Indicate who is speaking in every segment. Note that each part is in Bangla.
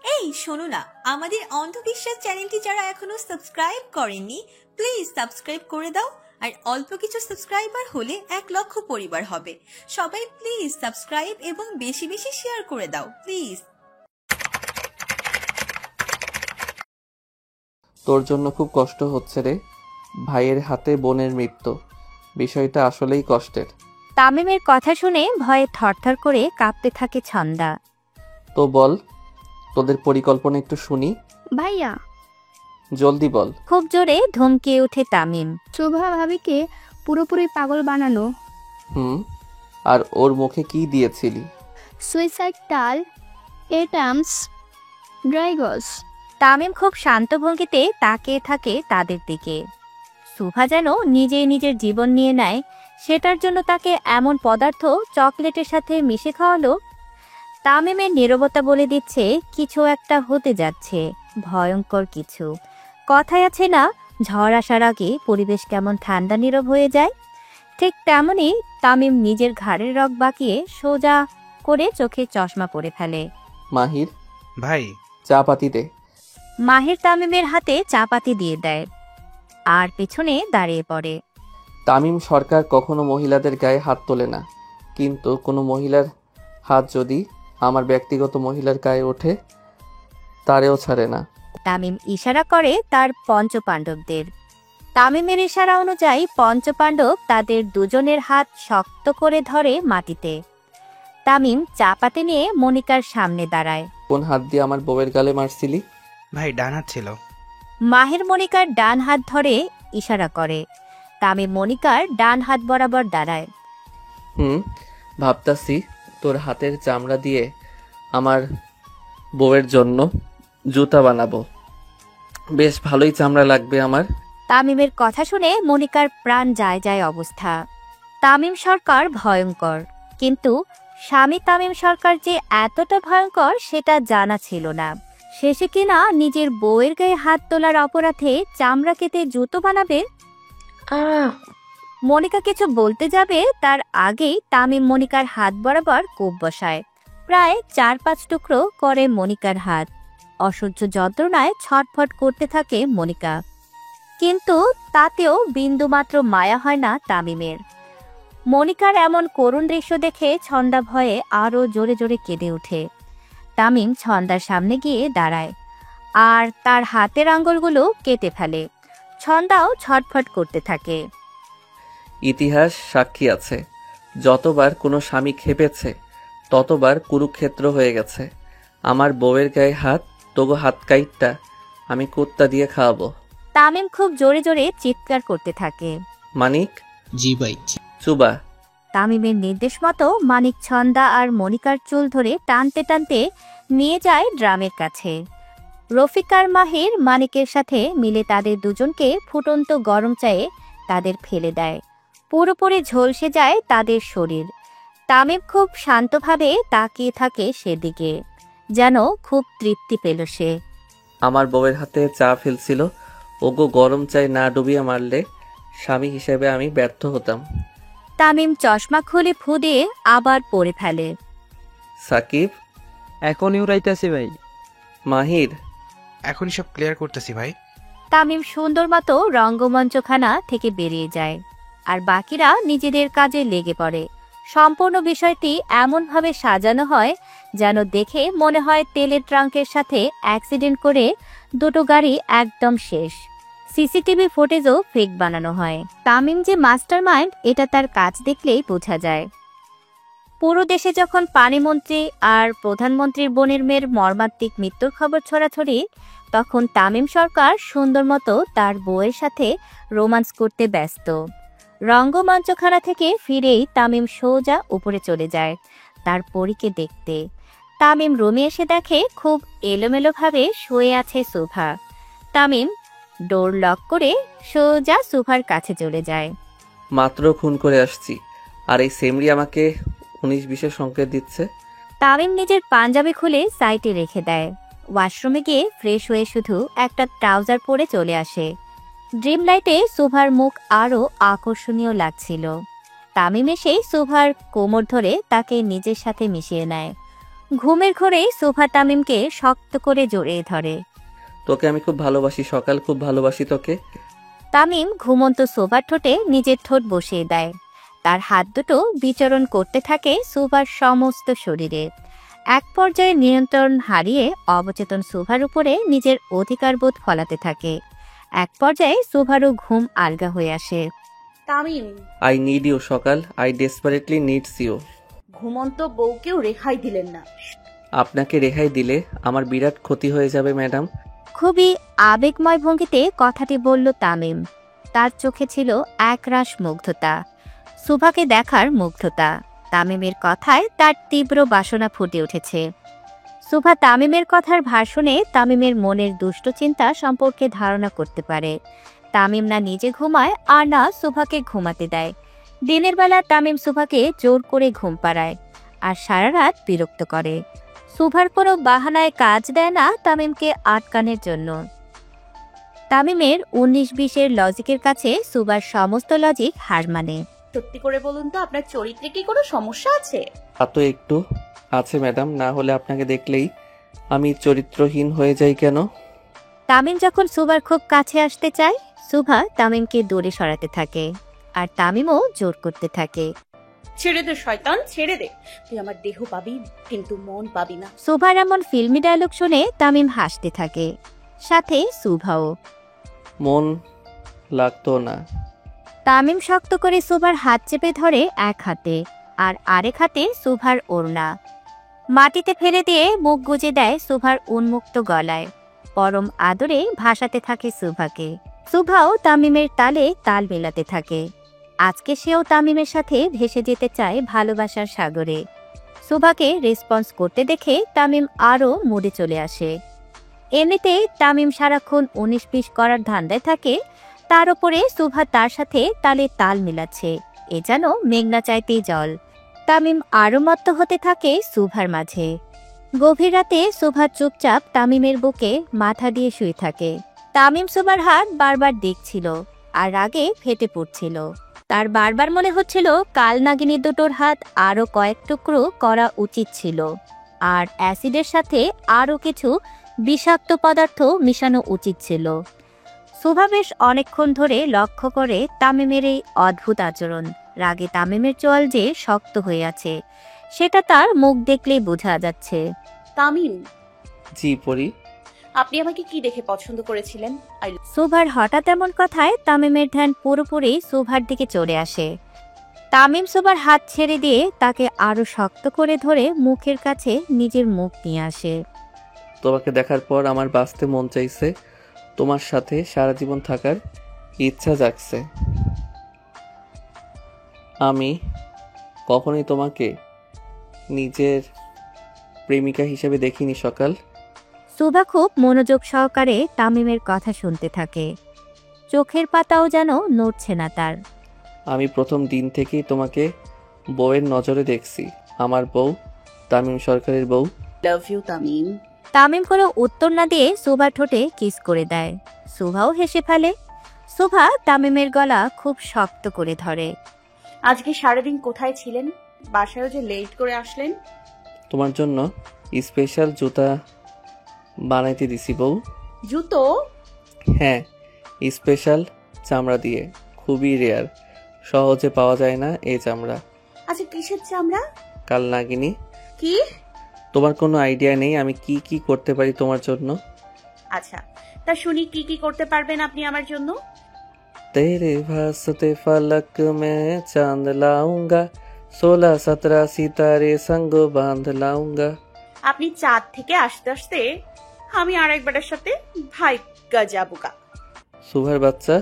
Speaker 1: এই শোনো না, আমাদের অন্ধবিশ্বাস চ্যানেলটি যারা এখনো সাবস্ক্রাইব করেননি প্লিজ সাবস্ক্রাইব করে দাও। আর অল্প কিছু সাবস্ক্রাইবার হলে 1 লক্ষ পরিবার হবে। সবাই প্লিজ সাবস্ক্রাইব এবং বেশি বেশি শেয়ার করে দাও প্লিজ।
Speaker 2: তোর জন্য খুব কষ্ট হচ্ছে রে। ভাইয়ের হাতে বোনের মৃত্যু, বিষয়টা আসলেই কষ্টের।
Speaker 3: তামিমের কথা শুনে ভয়ে থরথর করে কাঁপতে থাকে ছন্দা।
Speaker 2: তো বল, তোদের পরিকল্পনা একটু শুনি।
Speaker 4: ভাইয়া,
Speaker 2: জলদি বল।
Speaker 3: খুব জোরে ধমকিয়ে ওঠে তামিম।
Speaker 4: শোভা ভাবিকে পুরোপুরি পাগল বানানো।
Speaker 2: আর ওর মুখে কি দিয়েছিলি?
Speaker 4: সুইসাইড টাল, এটামস, ড্রাইগস।
Speaker 3: তামিম খুব শান্ত ভঙ্গিতে তাকিয়ে থাকে তাদের দিকে। সুভা যেন নিজেই নিজের জীবন নিয়ে নেয়, সেটার জন্য তাকে এমন পদার্থ চকলেটের সাথে মিশে খাওয়ালো। তামিমের নীরবতা বলে দিচ্ছে কিছু একটা হতে যাচ্ছে, ভয়ঙ্কর কিছু। কথায় আছে না, ঝড় আসার আগে পরিবেশ কেমন ঠান্ডা নীরব হয়ে যায়, ঠিক তেমনই তামিম নিজের ঘাড়ের রগ বাঁকিয়ে সোজা করে চোখে চশমা পরে ফেলে।
Speaker 2: মাহির,
Speaker 5: ভাই
Speaker 2: চা পাতি দে।
Speaker 3: মাহির তামিমের হাতে চাপাতি দিয়ে দেয় আর পেছনে দাঁড়িয়ে পড়ে।
Speaker 2: তামিম সরকার কখনো মহিলাদের গায়ে হাত তোলে না, কিন্তু কোনো মহিলার হাত যদি আমার ব্যক্তিগত মহিলার গায়ে ওঠে তারেও ছাড়ে না।
Speaker 3: তামিম ইশারা করে তার পঞ্চপাণ্ডবদের। তামিমের ইশারা অনুযায়ী পঞ্চপাণ্ডব তাদের দুজনের হাত শক্ত করে ধরে মাটিতে। তামিম চাপাতি নিয়ে মনিকার সামনে দাঁড়ায়।
Speaker 2: কোন হাত দিয়ে আমার বউয়ের গালে মারছিলি?
Speaker 5: ভাই ডান হাত ছিল।
Speaker 3: মাহির মনিকার ডান হাত ধরে ইশারা করে। তামিম মনিকার ডান হাত বরাবর দাঁড়ায়।
Speaker 2: ভাবতাছি তোর হাতের চামড়া দিয়ে আমার বউয়ের জন্য জুতা বানাবো, বেশ ভালোই চামড়া লাগবে আমার।
Speaker 3: তামিমের কথা শুনে মনিকার প্রাণ যায় যায় অবস্থা। তামিম সরকার ভয়ঙ্কর, কিন্তু স্বামী তামিম সরকার যে এতটা ভয়ঙ্কর সেটা জানা ছিল না। শেষে কিনা নিজের বউয়ের গায়ে হাত তোলার অপরাধে চামড়া কেটে জুতো বানাবে। মনিকা কিছু বলতে যাবে তার আগেই তামিম মনিকার হাত বরাবর কোপ বসায়। প্রায় 4-5 টুকরো করে মনিকার হাত। অসহ্য যন্ত্রণায় ছটফট করতে থাকে মনিকা, কিন্তু তাতেও বিন্দুমাত্র মায়া হয় না তামিমের। মনিকার এমন করুণ দৃশ্য দেখে ছন্দা ভয়ে আরো জোরে জোরে কেঁদে ওঠে। তামিম ছন্দার সামনে গিয়ে দাঁড়ায় আর তার হাতের আঙ্গুলগুলো কেটে ফেলে। ছন্দাও ছটফট করতে থাকে।
Speaker 2: ইতিহাস সাক্ষী আছে, যতবার কোনো স্বামী খেপেছে ততবার কুরুক্ষেত্র হয়ে গেছে। আমার বউয়ের গায়ে হাত, তবু হাত কাইটটা আমি কুত্তা দিয়ে খাওয়াবো।
Speaker 3: তামিম খুব জোরে জোরে চিৎকার করতে থাকে।
Speaker 2: মানিক,
Speaker 6: জি ভাই।
Speaker 2: চুবা।
Speaker 3: তামিমের নির্দেশ মতো মানিক ছন্দা আর মনিকার চুল ধরে টানতে টানতে নিয়ে যায় ড্রামের কাছে। রফিক আর মাহির মানিকের সাথে মিলে তাদের দুজনকে ফুটন্ত গরম চায়ে তাদের ফেলে দেয়। পুরোপুরি ঝলসে যায় তাদের শরীর। তামিম খুব শান্তভাবে তাকিয়ে থাকে সেদিকে, যেন খুব তৃপ্তি পেল সে।
Speaker 2: আমার বউয়ের হাতে চা ফেলছিল, ওগো গরম চাই না ডুবিয়ে মারলে স্বামী হিসেবে আমি ব্যর্থ হতাম।
Speaker 3: তামিম চশমা খুলে ফু দিয়ে আবার পরে ফেলে।
Speaker 2: সাকিব,
Speaker 7: এখনই উড়াইতেছি ভাই।
Speaker 2: মাহির,
Speaker 5: এখনই সব ক্লিয়ার করতেছি ভাই।
Speaker 3: তামিম সুন্দর মতো রঙ্গমঞ্চখানা থেকে বেরিয়ে যায় আর বাকিরা নিজেদের কাজে লেগে পড়ে। সম্পূর্ণ বিষয়টি এমনভাবে সাজানো হয় যেন দেখে মনে হয় তেলের ট্রাঙ্কের সাথে অ্যাক্সিডেন্ট করে দুটো গাড়ি একদম শেষ। সিসিটিভি ফুটেজও ফেক বানানো হয়। তামিম যে মাস্টারমাইন্ড এটা তার কাজ দেখলেই বোঝা যায়। পুরো দেশে যখন পানিমন্ত্রী আর প্রধানমন্ত্রীর বোনের মেয়ের মর্মান্তিক মৃত্যুর খবর ছড়াছড়ি, তখন তামিম সরকার সুন্দর মতো তার বউয়ের সাথে রোমান্স করতে ব্যস্ত। রঙ্গমঞ্চখানা থেকে ফিরেই তামিম সোজা উপরে চলে যায় তার পরীকে দেখতে। তামিম রুমে এসে দেখে খুব এলোমেলোভাবে শুয়ে আছে সুভা। তামিম ডোর লক করে সোজা সুভার কাছে চলে যায়।
Speaker 2: মাত্র খুন করে আসছি, আর এই সেমরি আমাকে 19-20 সংকেত দিচ্ছে।
Speaker 3: তামিম নিজের পাঞ্জাবি খুলে সাইডে রেখে দেয়। ওয়াশরুমে গিয়ে ফ্রেশ হয়ে শুধু একটা ট্রাউজার পরে চলে আসে। ড্রিম লাইটে সুভার মুখ আরো আকর্ষণীয় লাগছিল। তামিম এসে সুভার কোমর ধরে তাকে নিজের সাথে মিশিয়ে নেয়। ঘুমের ঘোরে সোফা তামিমকে শক্ত করে জড়িয়ে ধরে।
Speaker 2: তোকে আমি খুব ভালোবাসি সকাল, খুব ভালোবাসি তোকে।
Speaker 3: তামিম ঘুমন্ত সোফার ঠোঁটে নিজের ঠোঁট বসিয়ে দেয়। তার হাত দুটো বিচরণ করতে থাকে সোফার সমস্ত শরীরে। এক পর্যায়ে নিয়ন্ত্রণ হারিয়ে অবচেতন সোফার উপরে নিজের অধিকারবোধ ফলাতে থাকে। এক পর্যায়ে সোফারও ঘুম আলগা হয়ে আসে।
Speaker 6: তামিম,
Speaker 2: আই নিড ইউ সকাল, আই ডেসপারেটলি নিডস ইউ।
Speaker 6: ঘুমন্ত বউকেও রেহাই দিলেন না।
Speaker 2: আপনাকে রেহাই দিলে আমার বিরাট ক্ষতি হয়ে যাবে ম্যাডাম।
Speaker 3: খুবই আবেগময় ভঙ্গিতে কথাটি বলল তামিম। তার চোখে ছিল একরাশ মুগ্ধতা, সুভাকে দেখার মুগ্ধতা। তামিমের কথায় তার তীব্র বাসনা ফুটে উঠেছে। সুভা তামিমের কথার ভাষণে তামিমের মনের দুষ্ট চিন্তা সম্পর্কে ধারণা করতে পারে। তামিম না নিজে ঘুমায় আর না সুভাকে ঘুমাতে দেয়। দিনের বেলা তামিম সুভাকে জোর করে ঘুম পাড়ায় আর সারা রাত বিরক্ত করে। সুভার কোনো বাহানায় কাজ দেয় না তামিমকে আটকানোর জন্য। তামিমের 19-20-এর লজিকের কাছে সুভার সমস্ত লজিক হার মানে।
Speaker 6: সত্যি করে বলুন তো, আপনার চরিত্রে কি কোনো সমস্যা আছে?
Speaker 2: তা তো একটু আছে ম্যাডাম, না হলে আপনাকে দেখলেই আমি চরিত্রহীন হয়ে যাই কেন?
Speaker 3: তামিম যখন সুভার খুব কাছে আসতে চায়, সুভা তামিমকে দূরে সরাতে থাকে আর তামিমও জোর করতে থাকে।
Speaker 6: ছেড়ে দে শয়তান, ছেড়ে দে। তুই আমার দেহ পাবি কিন্তু মন পাবি না।
Speaker 3: সুভার এমন ফিল্মি ডায়লগ শুনে তামিম হাসতে থাকে, সাথে সুভাও।
Speaker 2: মন লাগতো না।
Speaker 3: তামিম শক্ত করে সুভার হাত চেপে ধরে এক হাতে, আর আরেক হাতে সুভার ওড়না মাটিতে ফেলে দিয়ে মুখ গুজে দেয় সুভার উন্মুক্ত গলায়। পরম আদরে ভাসাতে থাকে সুভাকে। সুভাও তামিমের তালে তাল মেলাতে থাকে। আজকে সেও তামিমের সাথে ভেসে যেতে চায় ভালোবাসার সাগরে। সুভাকে রেসপন্স করতে দেখে তামিম আরও মুডে চলে আসে। এমনিতে তামিম সারাক্ষণ 19-20 করার ধান্দায় থাকে, তার উপরে সুভা তার সাথে তালে তাল মিলাচ্ছে। এ যেন মেঘনা চাইতেই জল। তামিম আরও মত্ত হতে থাকে সুভার মাঝে। গভীর রাতে সুভা চুপচাপ তামিমের বুকে মাথা দিয়ে শুয়ে থাকে। তামিম সুভার হাত বারবার দেখছিল আর রাগে ফেটে পড়ছিল। তার বারবার মনে হচ্ছিল কাল নাগিনী দুটোর হাত আরও কয়েক টুকরো করা উচিত ছিল, আর অ্যাসিডের সাথে আরও কিছু বিষাক্ত পদার্থ মিশানো উচিত ছিল। সুভা বেশ অনেকক্ষণ ধরে লক্ষ্য করে তামিমের এই অদ্ভুত আচরণ। রাগে তামিমের চোয়াল যে শক্ত হয়ে আছে সেটা তার মুখ দেখলেই বোঝা যাচ্ছে।
Speaker 6: তামিম,
Speaker 2: জি পরি।
Speaker 6: আপনি আমাকে কি দেখে পছন্দ করেছিলেন?
Speaker 3: সুভার হঠাৎ এমন কথায় তামিমের ধ্যান পুরোপুরি সুভার দিকে চলে আসে। তামিম সুভার হাত ছেড়ে দিয়ে তাকে আরো শক্ত করে ধরে মুখের কাছে নিজের মুখ নিয়ে আসে।
Speaker 2: তোমাকে দেখার পর আমার বাঁচতে মন চাইছে, তোমার সাথে সারা জীবন থাকার ইচ্ছা জাগছে। আমি কখনোই তোমাকে নিজের প্রেমিকা হিসেবে দেখিনি সকাল।
Speaker 3: সুভা খুব মনোযোগ সহকারে তামিমের কথা শুনতে থাকে। চোখের পাতাও যেন নড়ছে না তার।
Speaker 2: আমি প্রথম দিন থেকেই তোমাকে বউয়ের নজরে দেখছি, আমার বউ, তামিম সরকারের বউ।
Speaker 6: Love you Tamim.
Speaker 3: তামিম কোনো উত্তর না দিয়ে সুভা ঠোঁটে কিস করে দেয়। সুভাও হেসে ফেলে। সুভা তামিমের গলা খুব শক্ত করে ধরে।
Speaker 6: আজকে সারাদিন কোথায় ছিলেন? বাসায়ও যে লেট করে আসলেন।
Speaker 2: তোমার জন্য স্পেশাল জুতা বানাইতে দিছি বউ।
Speaker 6: জুতো?
Speaker 2: হ্যাঁ, স্পেশাল চামড়া দিয়ে, খুবই রেয়ার, সহজে পাওয়া যায় না এই চামড়া।
Speaker 6: আচ্ছা, কিসের চামড়া?
Speaker 2: কাল নাগিনী।
Speaker 6: কি?
Speaker 2: তোমার কোনো আইডিয়া নেই আমি কি কি করতে পারি তোমার জন্য?
Speaker 6: আচ্ছা, তা শুনি কি কি করতে পারবেন আপনি আমার জন্য?
Speaker 2: तेरे वास्ते फलक में चांद लाऊंगा, 16-17 सितारे संग बांध लाऊंगा।
Speaker 6: আপনি চাঁদ থেকে আসতে আসতে আমি আর একবারের সাথে ভাই গাজাবুকা।
Speaker 2: সুভার বাচ্চা?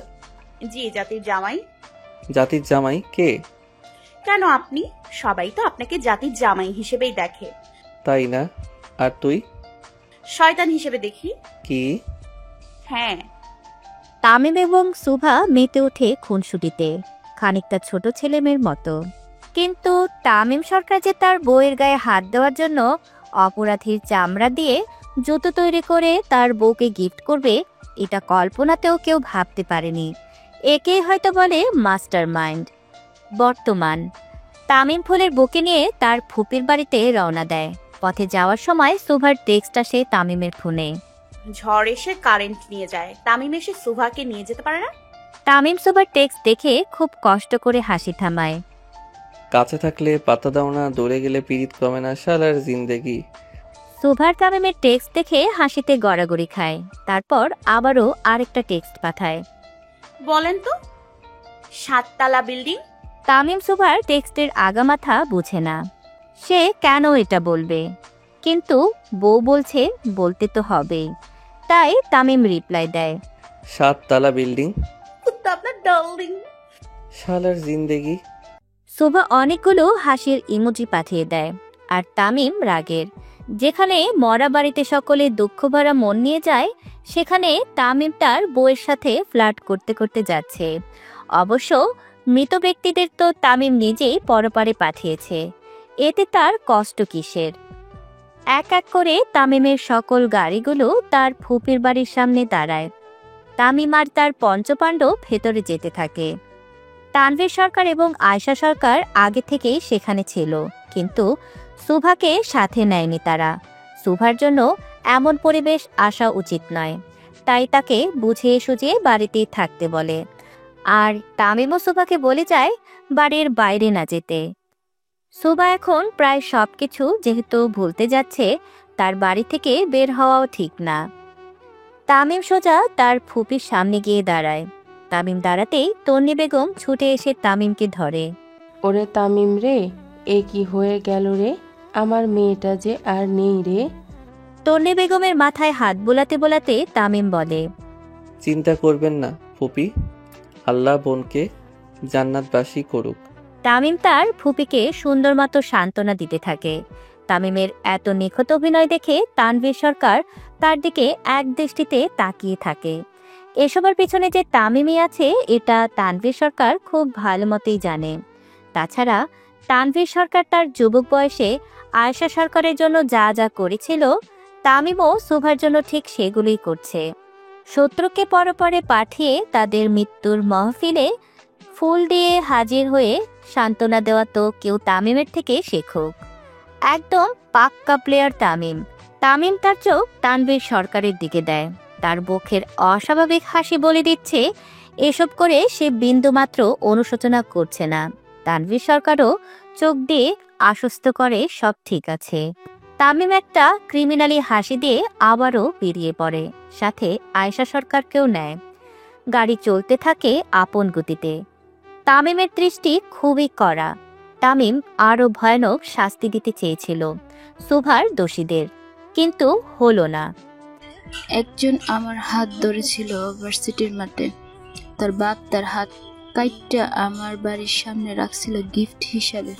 Speaker 6: জি, জাতির জামাই।
Speaker 2: জাতির জামাই কে?
Speaker 6: কেন, আপনি? সবাই তো আপনাকে জাতির জামাই হিসেবেই দেখে।
Speaker 2: তাই না? আর তুই?
Speaker 6: শয়তান হিসেবে দেখি।
Speaker 2: কি?
Speaker 6: হ্যাঁ।
Speaker 3: তামিম এবং সুভা মেতে ওঠে খুনসুটিতে, খানিকটা ছোট ছেলেমেয়ের মতো। কিন্তু তামিম সরকার যে তার বউয়ের গায়ে হাত দেওয়ার জন্য অপরাধীর চামড়া দিয়ে জুতো তৈরি করে তার বউকে গিফট করবে, এটা কল্পনাতেও কেউ ভাবতে পারেনি। একেই হয়তো বলে মাস্টার মাইন্ড। বর্তমান তামিম ফুলের বুকে নিয়ে তার ফুপির বাড়িতে রওনা দেয়। পথে যাওয়ার সময় সুভার টেক্সট আসে তামিমের ফোনে।
Speaker 6: ঝড় এসে কারেন্ট নিয়ে যায়, তামিম এসে সুভাকে নিয়ে যেতে পারে না?
Speaker 3: তামিম সুভার টেক্সট দেখে খুব কষ্ট করে হাসি থামায়।
Speaker 2: কাছে থাকলে পাতা দাও না, দূরে গেলে পিরিত কমে না, শালার জিন্দেগি।
Speaker 3: সুভার তামিমের টেক্সট দেখে হাসিতে গড়াগড়ি খায়। তারপর আবারও আরেকটা টেক্সট পাঠায়।
Speaker 6: বলেন তো, 7 তলা বিল্ডিং?
Speaker 3: তামিম সুভার টেক্সটের আগামাথা বুঝে না, সে কেন এটা বলবে, কিন্তু বউ বলছে বলতে তো হবেই। তাই তামিম রিপ্লাই দেয়,
Speaker 2: 7 তলা বিল্ডিং,
Speaker 6: কুত্তা আপনার ডার্লিং।
Speaker 2: শালার জিন্দেগি।
Speaker 3: সুভা অনেকগুলো হাসির ইমোজি পাঠিয়ে দেয়। আর তামিম রাগের। যেখানে মরা বাড়িতে সকলে দুঃখ ভরা মন নিয়ে যায়, সেখানে তামিম তার বউয়ের সাথে ফ্লার্ট করতে করতে যাচ্ছে। অবশ্য মৃত ব্যক্তিদের তো তামিম নিজেই পরপারে পাঠিয়েছে, এতে তার কষ্ট কিসের। এক এক করে তামিমের সকল গাড়িগুলো তার ফুপির বাড়ির সামনে দাঁড়ায়। তামিম আর তার পঞ্চপাণ্ডব ভেতরে যেতে থাকে। তানভীর সরকার এবং আয়শা সরকার আগে থেকেই সেখানে ছিল, কিন্তু সুভাকে সাথে নেয়নি তারা। সুভার জন্য এমন পরিবেশ আসা উচিত নয়, তাই তাকে বুঝিয়ে সুঝিয়ে বাড়িতেই থাকতে বলে। আর তামিমও সুভাকে বলে যায় বাড়ির বাইরে না যেতে। সুভা এখন প্রায় সবকিছু যেহেতু ভুলতে যাচ্ছে, তার বাড়ি থেকে বের হওয়াও ঠিক না। তামিম সোজা তার ফুপির সামনে গিয়ে দাঁড়ায়। তামিম দাঁড়াতেই তন্নি বেগম ছুটে এসে তামিমকে ধরে।
Speaker 8: ওরে তামিম রে, এ কি হয়ে গেল রে? আমার মেয়েটা যে আর নেই রে।
Speaker 3: তন্নি বেগমের মাথায় হাত বোলাতে বোলাতে তামিম বলে,
Speaker 2: চিন্তা করবেন না ফুপি, আল্লাহ বোনকে জান্নাতবাসী করুক।
Speaker 3: তামিম তার ফুপিকে সুন্দর মতো সান্ত্বনা দিতে থাকে। তামিমের এত নিখুঁত অভিনয় দেখে তানভীর সরকার তার দিকে এক দৃষ্টিতে তাকিয়ে থাকে। এসবের পিছনে যে তামিমই আছে এটা তানভীর সরকার খুব ভালো মতোই জানে। তাছাড়া তানভীর সরকার তার যুবক বয়সে আয়েশা সরকারের জন্য যা যা করেছিল, তামিমও সুভার জন্য ঠিক সেগুলোই করছে। শত্রুকে পরপরে পাঠিয়ে তাদের মৃত্যুর মহফিলে ফুল দিয়ে হাজির হয়ে সান্ত্বনা দেওয়া তো কেউ তামিমের থেকে শেখুক। একদম পাক্কা প্লেয়ার তামিম। তামিম তার চোখ তানভীর সরকারের দিকে দেয়। তার মুখের অস্বাভাবিক হাসি বলে দিচ্ছে এসব করে সে বিন্দুমাত্র অনুশোচনা করছে না। তানভীর সরকারও চোখ দিয়ে আশ্বস্ত করে সব ঠিক আছে। তামিম একটা ক্রিমিনালি হাসি দিয়ে আবারও বেরিয়ে পড়ে, সাথে আয়েশা সরকারকেও নেয়। গাড়ি চলতে থাকে আপন গতিতে। তামিমের দৃষ্টি খুবই কড়া। তামিম আরো ভয়ানক শাস্তি দিতে চেয়েছিল সুভার দোষীদের, কিন্তু হলো না।
Speaker 9: একজন আমার হাত ধরেছিল ভার্সিটির মাঠে, তার বাপ তার হাত কাইটটা আমার বাড়ির সামনে রাখছিল গিফট হিসাবে।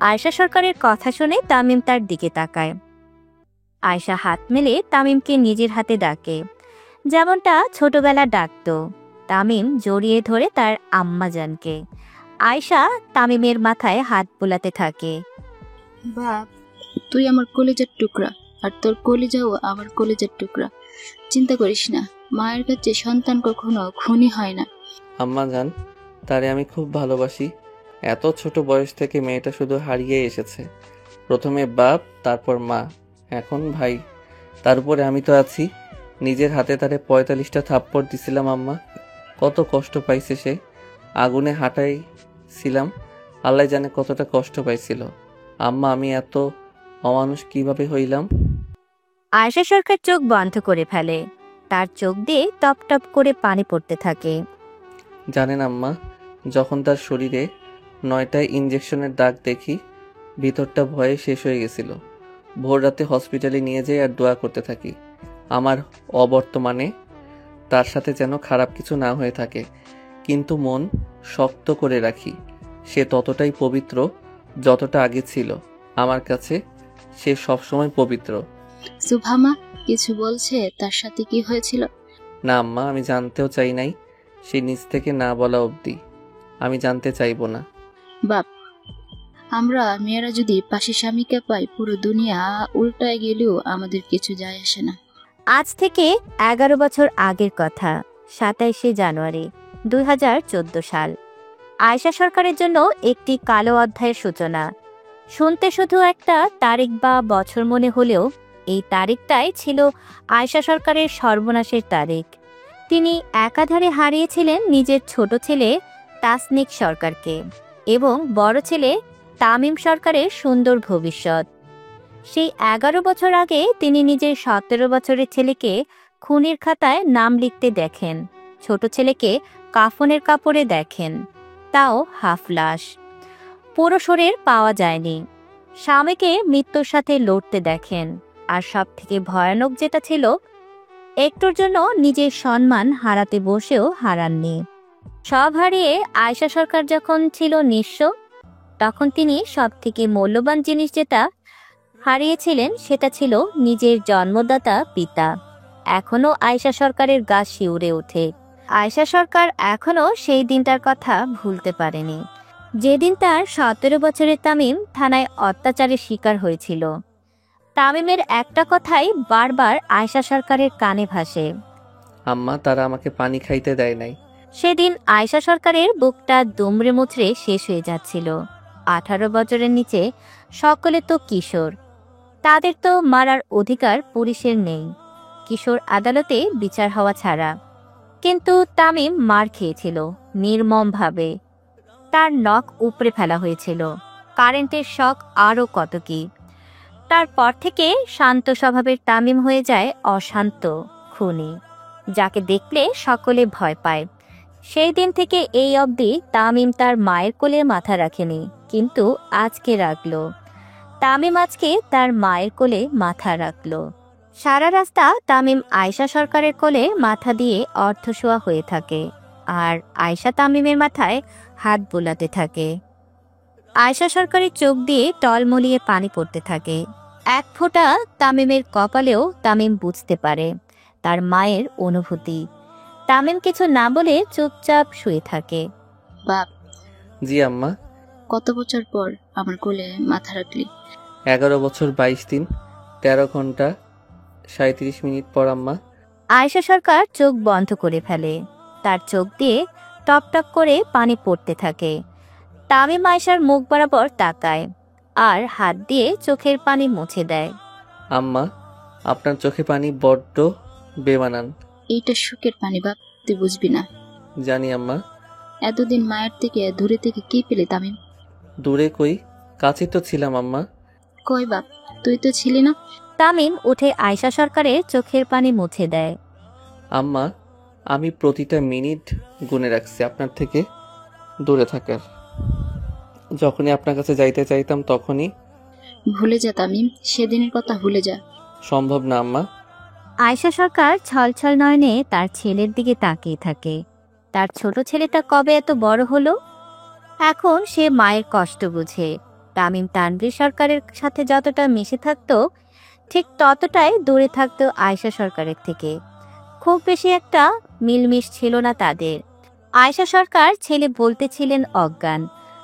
Speaker 3: আয়েশা সরকারের কথা শুনে তামিম তার দিকে তাকায়। আয়েশা হাত মেলে তামিমকে নিজের হাতে ডাকে, যেমনটা ছোটবেলা ডাকতো। তামিম জড়িয়ে ধরে তার আম্মাজানকে। আয়েশা তামিমের মাথায় হাত বোলাতে থাকে।
Speaker 9: বাপ, তুই আমার কলিজার টুকরা, আর তোর কলিজাও আমার কলিজার টুকরা। চিন্তা করিস না, মায়ের কাছে সন্তান কখনো খুনি হয় না।
Speaker 2: আম্মা জান, তারে আমি খুব ভালোবাসি। এত ছোট বয়স থেকে মেয়েটা শুধু হারিয়ে এসেছে। প্রথমে বাপ, তারপর মা, এখন ভাই, তার উপরে আমি তো আছি। নিজের হাতে তারে 45টা থাপ্পড় দিছিলাম আম্মা। কত কষ্ট পাইছে সে। আগুনে হাঁটাইছিলাম, আল্লাহ জানে কতটা কষ্ট পাইছিল। আম্মা, আমি এত অমানুষ কিভাবে হইলাম?
Speaker 3: আয়েশা সরকার চোখ বন্ধ করে ফেলে। তার চোখ দিয়ে টপ টপ করে পানি পড়তে থাকে।
Speaker 2: জানেন আম্মা, যখন তার শরীরে 9টা ইঞ্জেকশনের দাগ দেখি, ভিতরটা ভয়ে শেষ হয়ে গেছিল। ভোর রাতে হসপিটালে নিয়ে যাই আর দোয়া করতে থাকি আমার অবর্তমানে তার সাথে যেন খারাপ কিছু না হয়ে থাকে। কিন্তু মন শক্ত করে রাখি। সে ততটাই পবিত্র যতটা আগে ছিল আমার কাছে। সে সবসময় পবিত্র।
Speaker 9: সুভামা কিছু বলছে তার সাথে কি হয়েছিল?
Speaker 2: না আম্মা, আমি জানতেও চাই নাই। সে নিজ থেকে না বলা অবধি আমি জানতে চাইবো না।
Speaker 9: বাপ, আমরা মেয়েরা যদি পাশে স্বামীকে পাই, পুরো দুনিয়া উল্টায় গেলেও আমাদের কিছু যায় আসে না।
Speaker 3: আজ থেকে 11 বছর আগের কথা, 27শে জানুয়ারি 2014 সাল। আয়েশা সরকারের জন্য একটি কালো অধ্যায়ের সূচনা। শুনতে শুধু একটা তারিখ বা বছর মনে হলেও এই তারিখটাই ছিল আয়শা সরকারের সর্বনাশের তারিখ। তিনি একাধারে হারিয়েছিলেন নিজের ছোট ছেলে তাসনিক সরকারকে এবং বড় ছেলে তামিম সরকারের সুন্দর ভবিষ্যৎ। সেই 11 বছর আগে তিনি নিজের 17 বছরের ছেলেকে খুনের খাতায় নাম লিখতে দেখেন, ছোট ছেলেকে কাফনের কাপড়ে দেখেন, তাও হাফ লাশ, পুরো শরীর পাওয়া যায়নি। স্বামীকে মৃত্যুর সাথে লড়তে দেখেন, আর সব থেকে ভয়ানক যেটা ছিল, একটুর জন্য নিজের সম্মান হারাতে বসেও হারাননি। সব হারিয়ে আয়শা সরকার যখন ছিল নিঃস্ব, তখন তিনি সব থেকে মূল্যবান জিনিস যেটা হারিয়েছিলেন সেটা ছিল নিজের জন্মদাতা পিতা। এখনো আয়শা সরকারের গা শিউরে ওঠে। আয়শা সরকার এখনো সেই দিনটার কথা ভুলতে পারেনি, যেদিন তার 17 বছরের তামিম থানায় অত্যাচারের শিকার হয়েছিল। তামিমের একটা কথাই বারবার আয়শা সরকারের কানে ভাসে,
Speaker 2: আম্মা, তারা আমাকে পানি খাইতে দেয় নাই।
Speaker 3: সেদিন আয়শা সরকারের বুকটা দুমড়ে মুচড়ে শেষ হয়ে যাচ্ছিল। 18 বছরের নিচে সকলে তো কিশোর, তাদের তো মারার অধিকার পুলিশের নেই, কিশোর আদালতে বিচার হওয়া ছাড়া। কিন্তু তামিম মার খেয়েছিল নির্মমভাবে। তার নখ উপড়ে ফেলা হয়েছিল, কারেন্টের শক আরও কত কি। তারপর থেকে শান্ত স্বভাবের তামিম হয়ে যায় অশান্ত খুনি, যাকে দেখলে সকলে ভয় পায়। সেই দিন থেকে এই অবধি তামিম তার মায়ের কোলে মাথা রাখেনি, কিন্তু আজকে রাখলো। তামিম আজকে তার মায়ের কোলে মাথা রাখলো। সারা রাস্তা তামিম আয়শা সরকারের কোলে মাথা দিয়ে অর্ধশোয়া হয়ে থাকে, আর আয়শা তামিমের মাথায় হাত বোলাতে থাকে। আয়শা সরকারের চোখ দিয়ে টলমলিয়ে পানি পড়তে থাকে। এক ফোঁটা তামিমের কপালেও তামিম বুঝতে পারে তার মায়ের অনুভূতি। তামিম কিছু না বলে চুপচাপ শুয়ে থাকে।
Speaker 9: বাপ,
Speaker 2: জি আম্মা।
Speaker 9: কত বছর পর আমার কোলে মাথা রাখলি?
Speaker 2: 11 বছর 22 দিন 13 ঘন্টা 37 মিনিট পর আম্মা।
Speaker 3: আয়শা সরকার চোখ বন্ধ করে ফেলে, তার চোখ দিয়ে টপ টপ করে পানি পড়তে থাকে। তামিম আয়শার মুখ বরাবর তাকায় আর হাত দিয়ে চোখের পানি মুছে দেয়।
Speaker 2: আম্মা, আপনার চোখে পানি বড্ড বেমানান।
Speaker 9: এইটা সুখের পানি বাপ, তুই বুঝবি না।
Speaker 2: জানি আম্মা।
Speaker 9: এতদিন মায়ের থেকে দূরে থেকে কি পেলে তামিম?
Speaker 2: দূরে কই, কাছে তো ছিলাম আম্মা।
Speaker 9: কই বাপ, তুই তো ছিলি না।
Speaker 3: তামিম উঠে আয়শা সরকারের চোখের পানি মুছে দেয়।
Speaker 2: আম্মা, আমি প্রতিটা মিনিট গুনে রাখছি আপনার থেকে দূরে থাকার। যখনই আপনার কাছে যাইতে চাইতাম তখনই।
Speaker 9: ভুলে যা তামিম, সেদিনের কথা ভুলে যা।
Speaker 2: সম্ভব না আম্মা।
Speaker 3: আয়শা সরকার ছলছল নয়নে তার ছেলের দিকে তাকিয়ে থাকে। তার ছোট ছেলেটা কবে এত বড় হলো? এখন সে মায়ের কষ্ট বুঝে। তামিম তানভীর সরকারের সাথে যতটা মিশে থাকতো, ঠিক ততটাই দূরে থাকতো আয়শা সরকারের থেকে। খুব বেশি একটা মিলমিশ ছিল না তাদের। আয়শা সরকার ছেলে বলতে ছিলেন অজ্ঞান।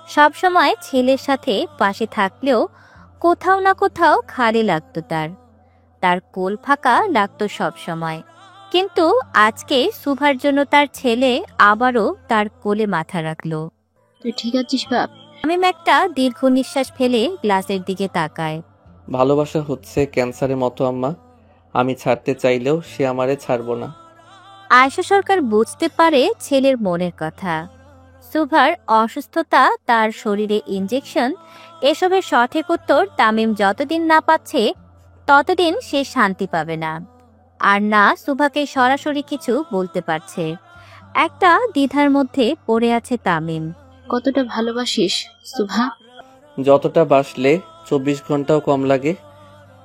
Speaker 3: সবসময় ছেলের সাথে পাশে থাকলেও কোথাও না কোথাও খালি লাগতো তার কোল ফাঁকা লাগতো সব সময়। কিন্তু আজকে সুভার জন্য তার ছেলে আবারও তার কোলে মাথা রাখলো।
Speaker 9: তুই ঠিক আছিস বাপ?
Speaker 3: তামিম একটা দীর্ঘ নিঃশ্বাস ফেলে গ্লাসের দিকে তাকায়।
Speaker 2: ভালোবাসা হচ্ছে ক্যান্সারের মতো আম্মা, আমি ছাড়তে চাইলেও সে আমারে ছাড়বো না।
Speaker 3: আয়শা সরকার বুঝতে পারে ছেলের মনের কথা। সুভার অসুস্থতা, তার শরীরে ইনজেকশন, এসবের সঠিক উত্তর তামিম যতদিন না পাচ্ছে ততদিন সে শান্তি পাবে না। আর না সুভাকে সরাসরি কিছু বলতে পারছে। একটা দ্বিধার মধ্যে পড়ে আছে তামিম।
Speaker 9: কতটা ভালোবাসিস সুভা?
Speaker 2: যতটা বাসলে 24 ঘন্টাও কম লাগে।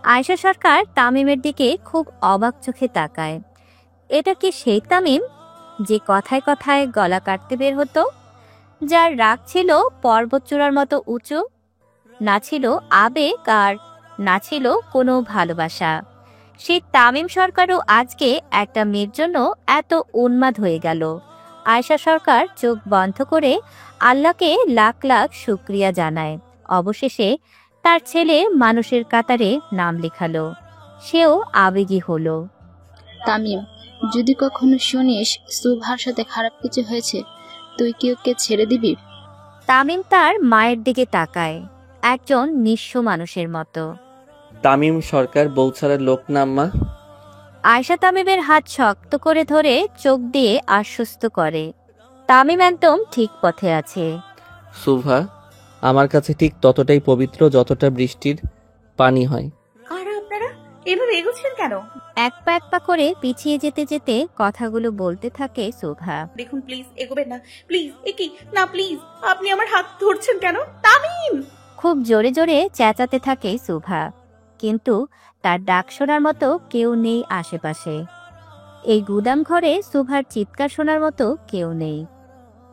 Speaker 3: আয়শা সরকার তামিমের দিকে খুব অবাক চোখে তাকায়। এটা কি সেই তামিম যে কথায় কথায় গলা কাটতে বের হতো, যার রাগ ছিল পর্বত চূড়ার মতো উঁচু? না ছিল আবেগ আর না ছিল কোনো ভালোবাসা। সেই তামিম সরকারও আজকে একটা মেয়ের জন্য এত উন্মাদ হয়ে গেল। আয়শা সরকার চোখ বন্ধ করে আল্লাহকে লাখ লাখ শুকরিয়া জানায়। অবশেষে তার ছেলে মানুষের কাতারে নাম লেখালো, সেও আবেগী হলো।
Speaker 9: তামিম, যদি কখনো শুনিস সুভার সাথে খারাপ কিছু হয়েছে, তুই কি ওকে ছেড়ে দিবি?
Speaker 3: তামিম তার মায়ের দিকে তাকায়। একজন নিঃস্ব মানুষের মতো।
Speaker 2: তামিম সরকার বউ ছাড়া লোক না আম্মা।
Speaker 3: আয়শা তামিমের হাত শক্ত করে ধরে চোখ দিয়ে আশ্বস্ত করে। তামিম একদম ঠিক পথে আছে।
Speaker 2: শুভা আমার কাছে ঠিক ততটাই পবিত্র যতটা বৃষ্টির পানি হয়।
Speaker 6: কারা আপনারা? এভাবে এগোচ্ছেন কেন?
Speaker 3: এক পা করে পিছিয়ে যেতে যেতে কথাগুলো বলতে থাকে শুভা।
Speaker 6: দেখুন প্লিজ, এগোবেন না প্লিজ। না প্লিজ, আপনি আমার হাত ধরছেন কেন? তামিম!
Speaker 3: খুব জোরে জোরে চেঁচাতে থাকে শুভা, কিন্তু তার ডাক শোনার মতো কেউ নেই আশেপাশে। এই গুদাম ঘরে শুভার চিৎকার শোনার মতো কেউ নেই।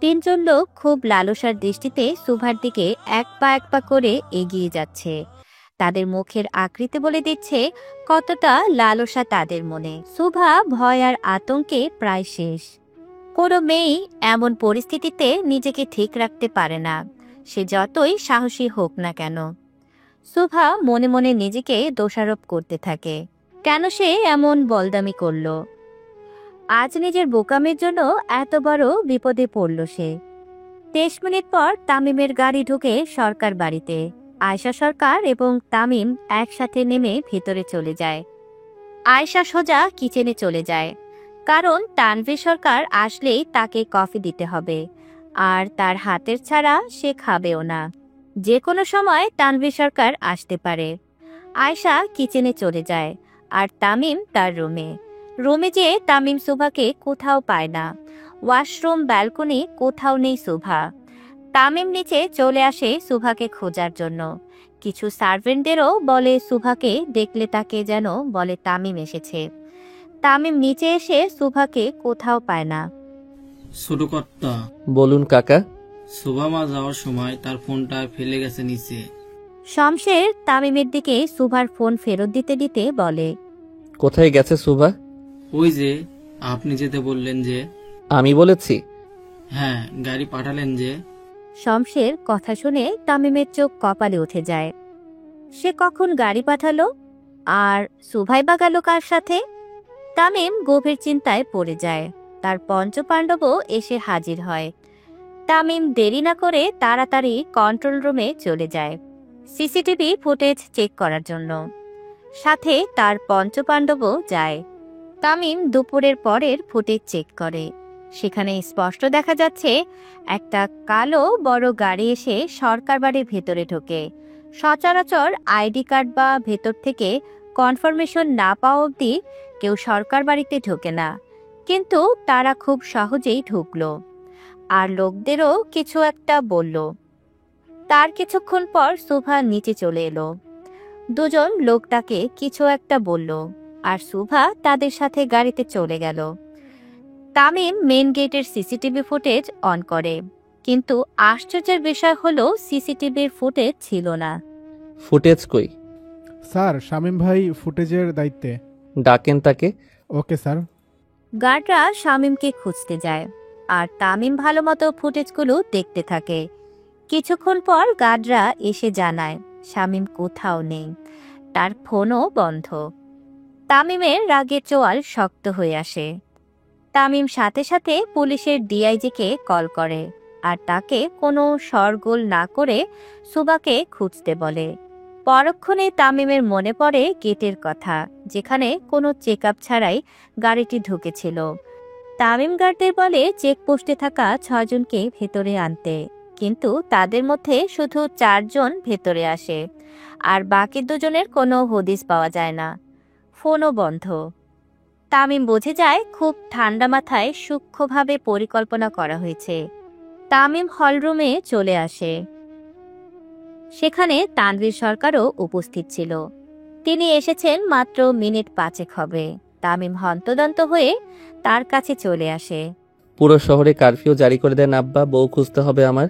Speaker 3: তিনজন লোক খুব লালসার দৃষ্টিতে শুভার দিকে এক পা করে এগিয়ে যাচ্ছে। তাদের মুখের আকৃতি বলে দিচ্ছে কতটা লালসা তাদের মনে। শুভা ভয় আর আতঙ্কে প্রায় শেষ। কোনো মেয়েই এমন পরিস্থিতিতে নিজেকে ঠিক রাখতে পারে না, সে যতই সাহসী হোক না কেন। শুভা মনে মনে নিজেকে দোষারোপ করতে থাকে, কেন সে এমন বলদামি করল। আজ নিজের বোকামের জন্য এত বড় বিপদে পড়ল সে। 23 মিনিট পর তামিমের গাড়ি ঢুকে সরকার বাড়িতে। আয়শা সরকার এবং তামিম একসাথে নেমে ভেতরে চলে যায়। আয়শা সোজা কিচেনে চলে যায়, কারণ তানভীর সরকার আসলেই তাকে কফি দিতে হবে, আর তার হাতের ছাড়া সে খাবেও না। যে কোনো সময় তানভীর সরকার আসতে পারে। আয়শা কিচেনে চলে যায় আর তামিম তার রুমে যেয়ে তামিম শুভাকে কোথাও পায় না। ওয়াশরুম, ব্যালকনি, কোথাও নেই শুভা। তামিম নিচে চলে আসে শুভাকে খোঁজার জন্য। কিছু সার্ভেন্টদেরও বলে শুভাকে দেখলে তাকে যেন বলে তামিম এসেছে। তামিম নিচে এসে শুভাকে কোথাও পায় না।
Speaker 10: ছোট কর্তা,
Speaker 2: বলুন কাকা।
Speaker 10: শোভা মা যাওয়ার সময় তার ফোনটা ফেলে গেছে নিচে।
Speaker 3: শমশের তামিমের দিকে শুভার ফোন ফেরত দিতে দিতে বলে,
Speaker 2: কোথায় গেছে শুভা?
Speaker 10: ওই যে আপনি যেতে বললেন যে।
Speaker 2: আমি বলেছি?
Speaker 10: হ্যাঁ, গাড়ি পাঠালেন যে।
Speaker 3: শমশের কথা শুনে তামিমের চোখ কপালে উঠে যায়। সে কখন গাড়ি পাঠালো, আর শুভাই বা গেল কার সাথে? তামিম গভীর চিন্তায় পড়ে যায়। তার পঞ্চপাণ্ডবও এসে হাজির হয়। তামিম দেরি না করে তাড়াতাড়ি কন্ট্রোল রুমে চলে যায় সিসিটিভি ফুটেজ চেক করার জন্য। সাথে তার পঞ্চপাণ্ডবও যায়। তামিম দুপুরের পরের ফুটেজ চেক করে। সেখানে স্পষ্ট দেখা যাচ্ছে একটা কালো বড় গাড়ি এসে সরকার বাড়ির ভেতরে ঢোকে। সচরাচর আইডি কার্ড বা ভেতর থেকে কনফার্মেশন না পাওয়া অবধি কেউ সরকার বাড়িতে ঢোকে না, কিন্তু তারা খুব সহজেই ঢুকলো আর লোকদেরও কিছু একটা বলল। তার কিছুক্ষণ পর শুভা নিচে চলে এলো। দুজন লোক তাকে কিছু একটা বলল আর শুভা তাদের সাথে গাড়িতে চলে গেল। তামিম মেন গেটের সিসিটিভি ফুটেজ অন করে, কিন্তু আশ্চর্যের বিষয় হলো সিসিটিভির ফুটেজ ছিল না।
Speaker 2: ফুটেজ কই?
Speaker 11: স্যার, শামীম ভাই ফুটেজের দায়িত্বে।
Speaker 2: ডাকেন তাকে।
Speaker 11: Okay sir.
Speaker 3: গার্ডরা শামীমকে খুঁজতে যায় আর তামিম ভালো মতো ফুটেজগুলো দেখতে থাকে। কিছুক্ষণ পর গার্ডরা এসে জানায় শামীম কোথাও নেই, তার ফোনও বন্ধ। তামিমের রাগের চোয়াল শক্ত হয়ে আসে। তামিম সাথে সাথে পুলিশের ডিআইজিকে কল করে আর তাকে কোনো শরগোল না করে শুভাকে খুঁজতে বলে। পরক্ষণে তামিমের মনে পড়ে গেটের কথা, যেখানে কোনো চেকআপ ছাড়াই গাড়িটি ঢুকেছিল। তামিম গার্ডদের বলে চেকপোস্টে থাকা 6 জনকে ভেতরে আনতে, কিন্তু তাদের মধ্যে শুধু 4 জন ভেতরে আসে আর বাকি 2 জনের কোনো হদিস পাওয়া যায় না। ফোনও বন্ধ। তামিম বুঝে যায় খুব ঠান্ডা মাথায় সূক্ষ্মভাবে পরিকল্পনা করা হয়েছে। তামিম হলরুমে চলে আসে। সেখানে তানভীর সরকারও উপস্থিত ছিল। তিনি এসেছেন মাত্র মিনিট 5 হবে। তামিম হন্তদন্ত হয়ে তার কাছে চলে আসে।
Speaker 2: পুরো শহরে কারফিউ জারি করে দেন আব্বা, বউ খুঁজতে হবে আমার।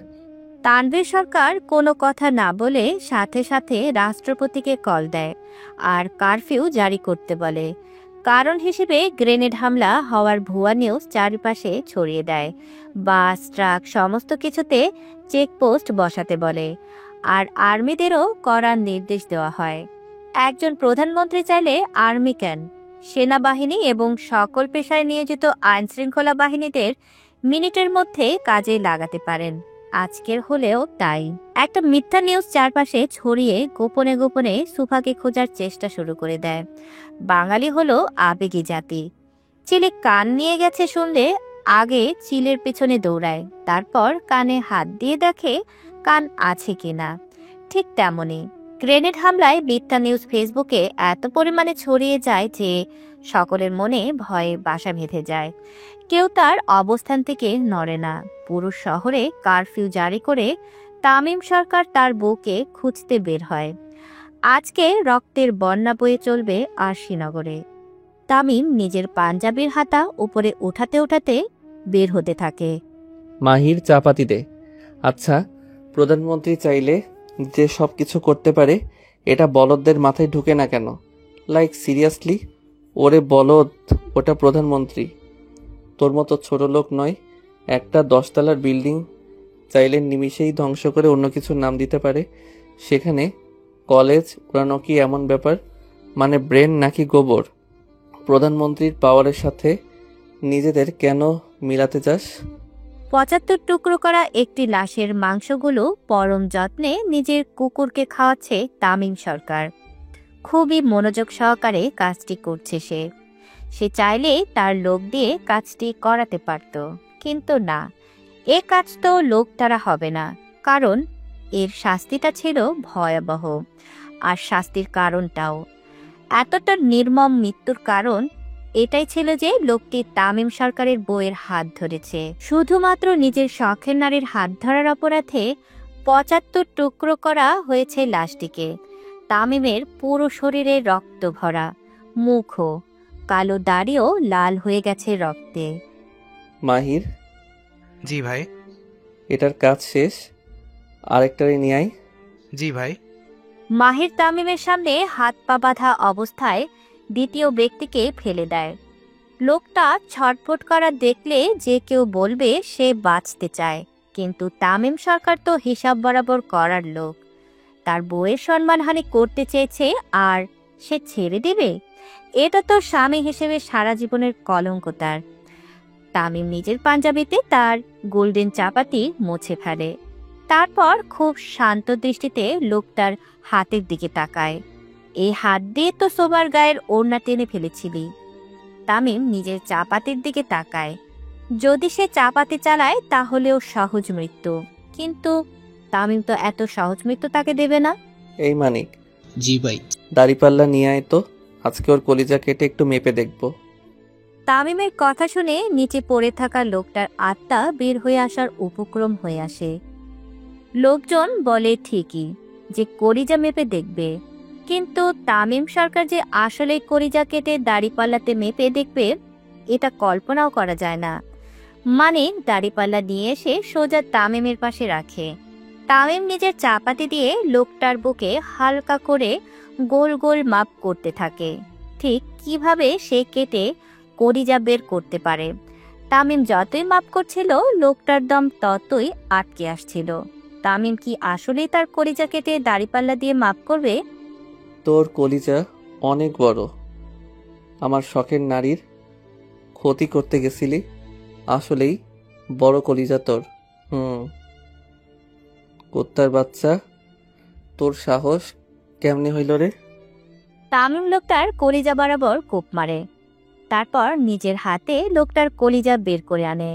Speaker 3: তানভীর সরকার কোনো কথা না বলে সাথে সাথে রাষ্ট্রপতিকে কল দেয় আর কারফিউ জারি করতে বলে। কারণ হিসেবে গ্রেনেড হামলা হওয়ার ভুয়া নিউজ চারিপাশে ছড়িয়ে দেয়। বাস, ট্রাক সমস্ত কিছুতে চেকপোস্ট বসাতে বলে আর আর্মিদেরও করার নির্দেশ দেওয়া হয়। একজন প্রধানমন্ত্রী চাইলে আর্মি কেন, সেনাবাহিনী এবং সকল পেশায় নিয়োজিত আইনশৃঙ্খলা বাহিনীদের মিনিটের মধ্যে কাজে লাগাতে পারেন। আজকের হলেও তাই। একটা মিথ্যা নিউজ চারপাশে ছড়িয়ে গোপনে গোপনে সুফাকে খোঁজার চেষ্টা শুরু করে দেয়। বাঙালি হলো আবেগী জাতি। চিলে কান নিয়ে গেছে শুনলে আগে চিলের পেছনে দৌড়ায়, তারপর কানে হাত দিয়ে দেখে কান আছে কিনা। ঠিক তেমনই গ্রেনেড হামলায় মিথ্যা নিউজ ফেসবুকে এত পরিমাণে ছড়িয়ে যায় যে সকলের মনে ভয়ে বাসা বেঁধে যায়। কেউ তার অবস্থান থেকে নড়ে না। পুরো শহরে কারফিউ জারি করে তামিম সরকার তার বউকে খুঁজতে বের হয়। আজকে রক্তের বন্যা বয়ে চলবে আরশিনগরে। তামিম নিজের পাঞ্জাবির হাতা উপরে উঠাতে উঠাতে বের হতে থাকে।
Speaker 2: মাহির চাপাতি দে। আচ্ছা, প্রধানমন্ত্রী চাইলে যে সব কিছু করতে পারে, এটা বলদদের মাথায় ঢুকে না কেন? Like seriously? ওরে বলদ, ওটা প্রধানমন্ত্রী, তোর মতো ছোট লোক নয়। একটা 10 তলার বিল্ডিং চাইলে নিমিষেই ধ্বংস করে অন্য কিছুর নাম দিতে পারে। সেখানে কলেজ উড়ানো কি এমন ব্যাপার? মানে ব্রেন নাকি গোবর? প্রধানমন্ত্রীর পাওয়ারের সাথে নিজেদের কেন মিলাতে চাস?
Speaker 3: ৭৫ টুকরো করা একটি লাশের মাংসগুলো পরম যত্নে নিজের কুকুরকে খাওয়াচ্ছে তামিম সরকার। খুবই মনোযোগ সহকারে কাজটি করছে সে চাইলে তার লোক দিয়ে কাজটি করাতে পারত, কিন্তু না, এ কাজ তো লোক দ্বারা হবে না, কারণ এর শাস্তিটা ছিল ভয়াবহ। আর শাস্তির কারণটাও এতটা নির্মম মৃত্যুর কারণ এটাই ছিল যে লোকটি তামিম সরকারের বউয়ের হাত ধরেছে। শুধুমাত্র নিজের শখের নারীর হাত ধরার অপরাধে ৭৫ টুকরো করা হয়েছে লাশটিকে। তামিমের পুরো শরীরে রক্ত ভরা, মুখও কালো, দাড়িও লাল হয়ে গেছে রক্তে।
Speaker 2: মাহির,
Speaker 5: জি ভাই।
Speaker 2: এটার কাজ শেষ, আরেকটারে নিয়ে আয়।
Speaker 5: জি ভাই।
Speaker 3: মাহির তামিমের সামনে হাত পা বাঁধা অবস্থায় দ্বিতীয় ব্যক্তিকে ফেলে দেয়। লোকটা ছটফট করা দেখলে যে কেউ বলবে সে বাঁচতে চায়, কিন্তু তামিম সরকার তো হিসাব বরাবর করার লোক। তার বউয়ের সম্মানহানি করতে চেয়েছে আর সে ছেড়ে দিবে? এটা তো স্বামী হিসেবে সারা জীবনের কলঙ্ক তার। তামিম নিজের পাঞ্জাবিতে তার গোল্ডেন চাপাতি মুছে ফেলে, তারপর খুব শান্ত দৃষ্টিতে লোকটার হাতের দিকে তাকায়। এই হাত দিয়ে তো সোবার গায়ের ওড়না টেনে ফেলেছিলি। তামিম নিজের চাপাতির দিকে তাকায়। যদি সে চাপাতি চালায় তাহলেও সহজ মৃত্যু, কিন্তু তামিম তো এত সহজ মৃত্যু তাকে দেবে না।
Speaker 2: এই মানিক,
Speaker 10: জি ভাই।
Speaker 2: দাড়িপাল্লা নিয়ে আয় তো, আজকে ওর কলিজা কেটে একটু মেপে দেখব।
Speaker 3: তামিমের কথা শুনে নিচে পড়ে থাকা লোকটার আত্মা বের হয়ে আসার উপক্রম হয়ে আসে। লোকজন বলে ঠিকই যে কলিজা মেপে দেখবে, কিন্তু তামিম সরকার যে আসলে কলিজা কেটে দাড়িপাল্লাতে মেপে দেখবে এটা কল্পনাও করা যায় না। মানে দাড়িপাল্লা নিয়ে এসে সোজা তামিমের পাশে রাখে। তামিম নিজের চাপাতি দিয়ে লোকটার বুকে হালকা করে গোল গোল মাপ করতে থাকে, ঠিক কিভাবে সে কেটে কলিজা বের করতে পারে। তামিম যতই মাপ করছিল লোকটার দম ততই আটকে আসছিল। তামিম কি আসলেই তার কলিজা কেটে দাড়িপাল্লা দিয়ে মাপ করবে?
Speaker 2: তোর কলিজা অনেক বড়, আমার শখের নারীর ক্ষতি করতে গেছিলি, আসলেই বড় কলিজা তোর। কুত্তার বাচ্চা, তোর সাহস কেমনে হইল রে?
Speaker 3: তামিম লোকটার কলিজা বরাবর কোপ মারে, তারপর নিজের হাতে লোকটার কলিজা বের করে আনে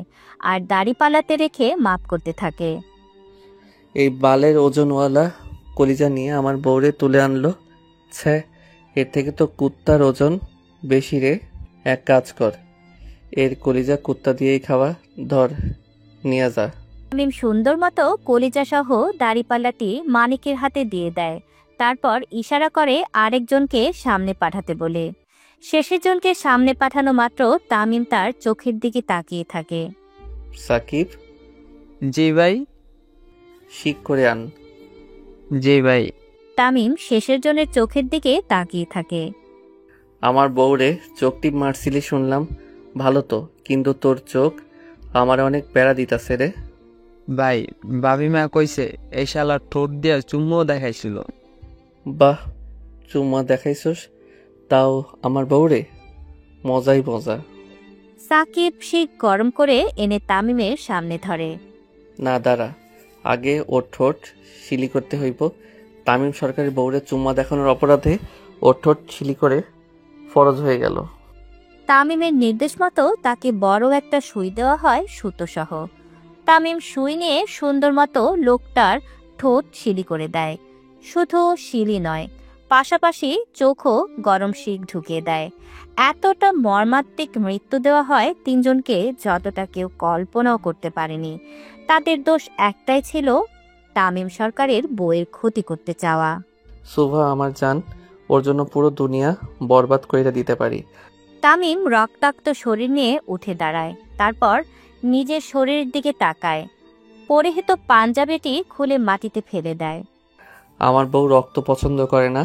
Speaker 3: আর দাড়িপাল্লাতে রেখে মাপ করতে থাকে।
Speaker 2: এই বালের ওজনওয়ালা কলিজা নিয়ে আমার বউরে তুলে আনলো। ছ্যা, এর থেকে তো কুত্তার ওজন বেশি রে। এক কাজ কর, এর কলিজা কুত্তা দিয়েই খাওয়া, ধর নিয়ে যা।
Speaker 3: তামিম সুন্দর মতো কলিজা সহ দাড়িপাল্লাটি মানিকের হাতে দিয়ে দেয়, তারপর ইশারা করে আরেকজনকে সামনে পাঠাতে বলে। শেষের জনকে সামনে পাঠানো মাত্র তামিম তার চোখের দিকে তাকিয়ে থাকে।
Speaker 2: সাকিব,
Speaker 7: জি ভাই।
Speaker 2: শিক করে আন।
Speaker 7: জি ভাই।
Speaker 3: তামিম শেষের জনের চোখের দিকে তাকিয়ে থাকে।
Speaker 2: আমার বউরে চোখ টিপ মারছিলি শুনলাম, ভালো তো, কিন্তু তোর চোখ আমার অনেক প্যারা দিতাছে রে।
Speaker 7: ভাই, বাবিমা কইছে এই শালার ঠোঁট দিয়া চুম্মো দেখাইছিল।
Speaker 2: বাহ, চুম্মা দেখাইছস, তাও আমার বউরে? মজাই মজা।
Speaker 3: সাকিব শিক গরম করে এনে তামিমের সামনে ধরে।
Speaker 2: না দাঁড়া, আগে ওর ঠোঁট শিলি করতে হইব। তামিম সরকারের বউরে চুম্মা দেখানোর অপরাধে ওর ঠোঁট শিলি করে ফরজ হয়ে গেল।
Speaker 3: তামিমের নির্দেশ মতো তাকে বড় একটা সুই দেওয়া হয় সুতো সহ। তামিম সুই নিয়ে সুন্দর মতো লোকটার ঠোঁট শিলি করে দেয়। শুধু শিলি নয়, পাশাপাশি চোখও গরম শিক ঢুকিয়ে দেয়। এতটা মর্মান্তিক মৃত্যু দেওয়া হয় তিনজনকে, যতটা কেউ কল্পনাও করতে পারেনি। তাদের দোষ একটাই ছিল, তামিম সরকারের বউয়ের ক্ষতি করতে চাওয়া।
Speaker 2: শুভা আমার জান, ওর জন্য পুরো দুনিয়া বরবাদ কইরা দিতে পারি।
Speaker 3: তামিম রক্তাক্ত শরীর নিয়ে উঠে দাঁড়ায়, তারপর নিজের শরীরের দিকে তাকায়। পরিহিত পাঞ্জাবিটি খুলে মাটিতে ফেলে দেয়।
Speaker 2: আমার বউ রক্ত পছন্দ করে না।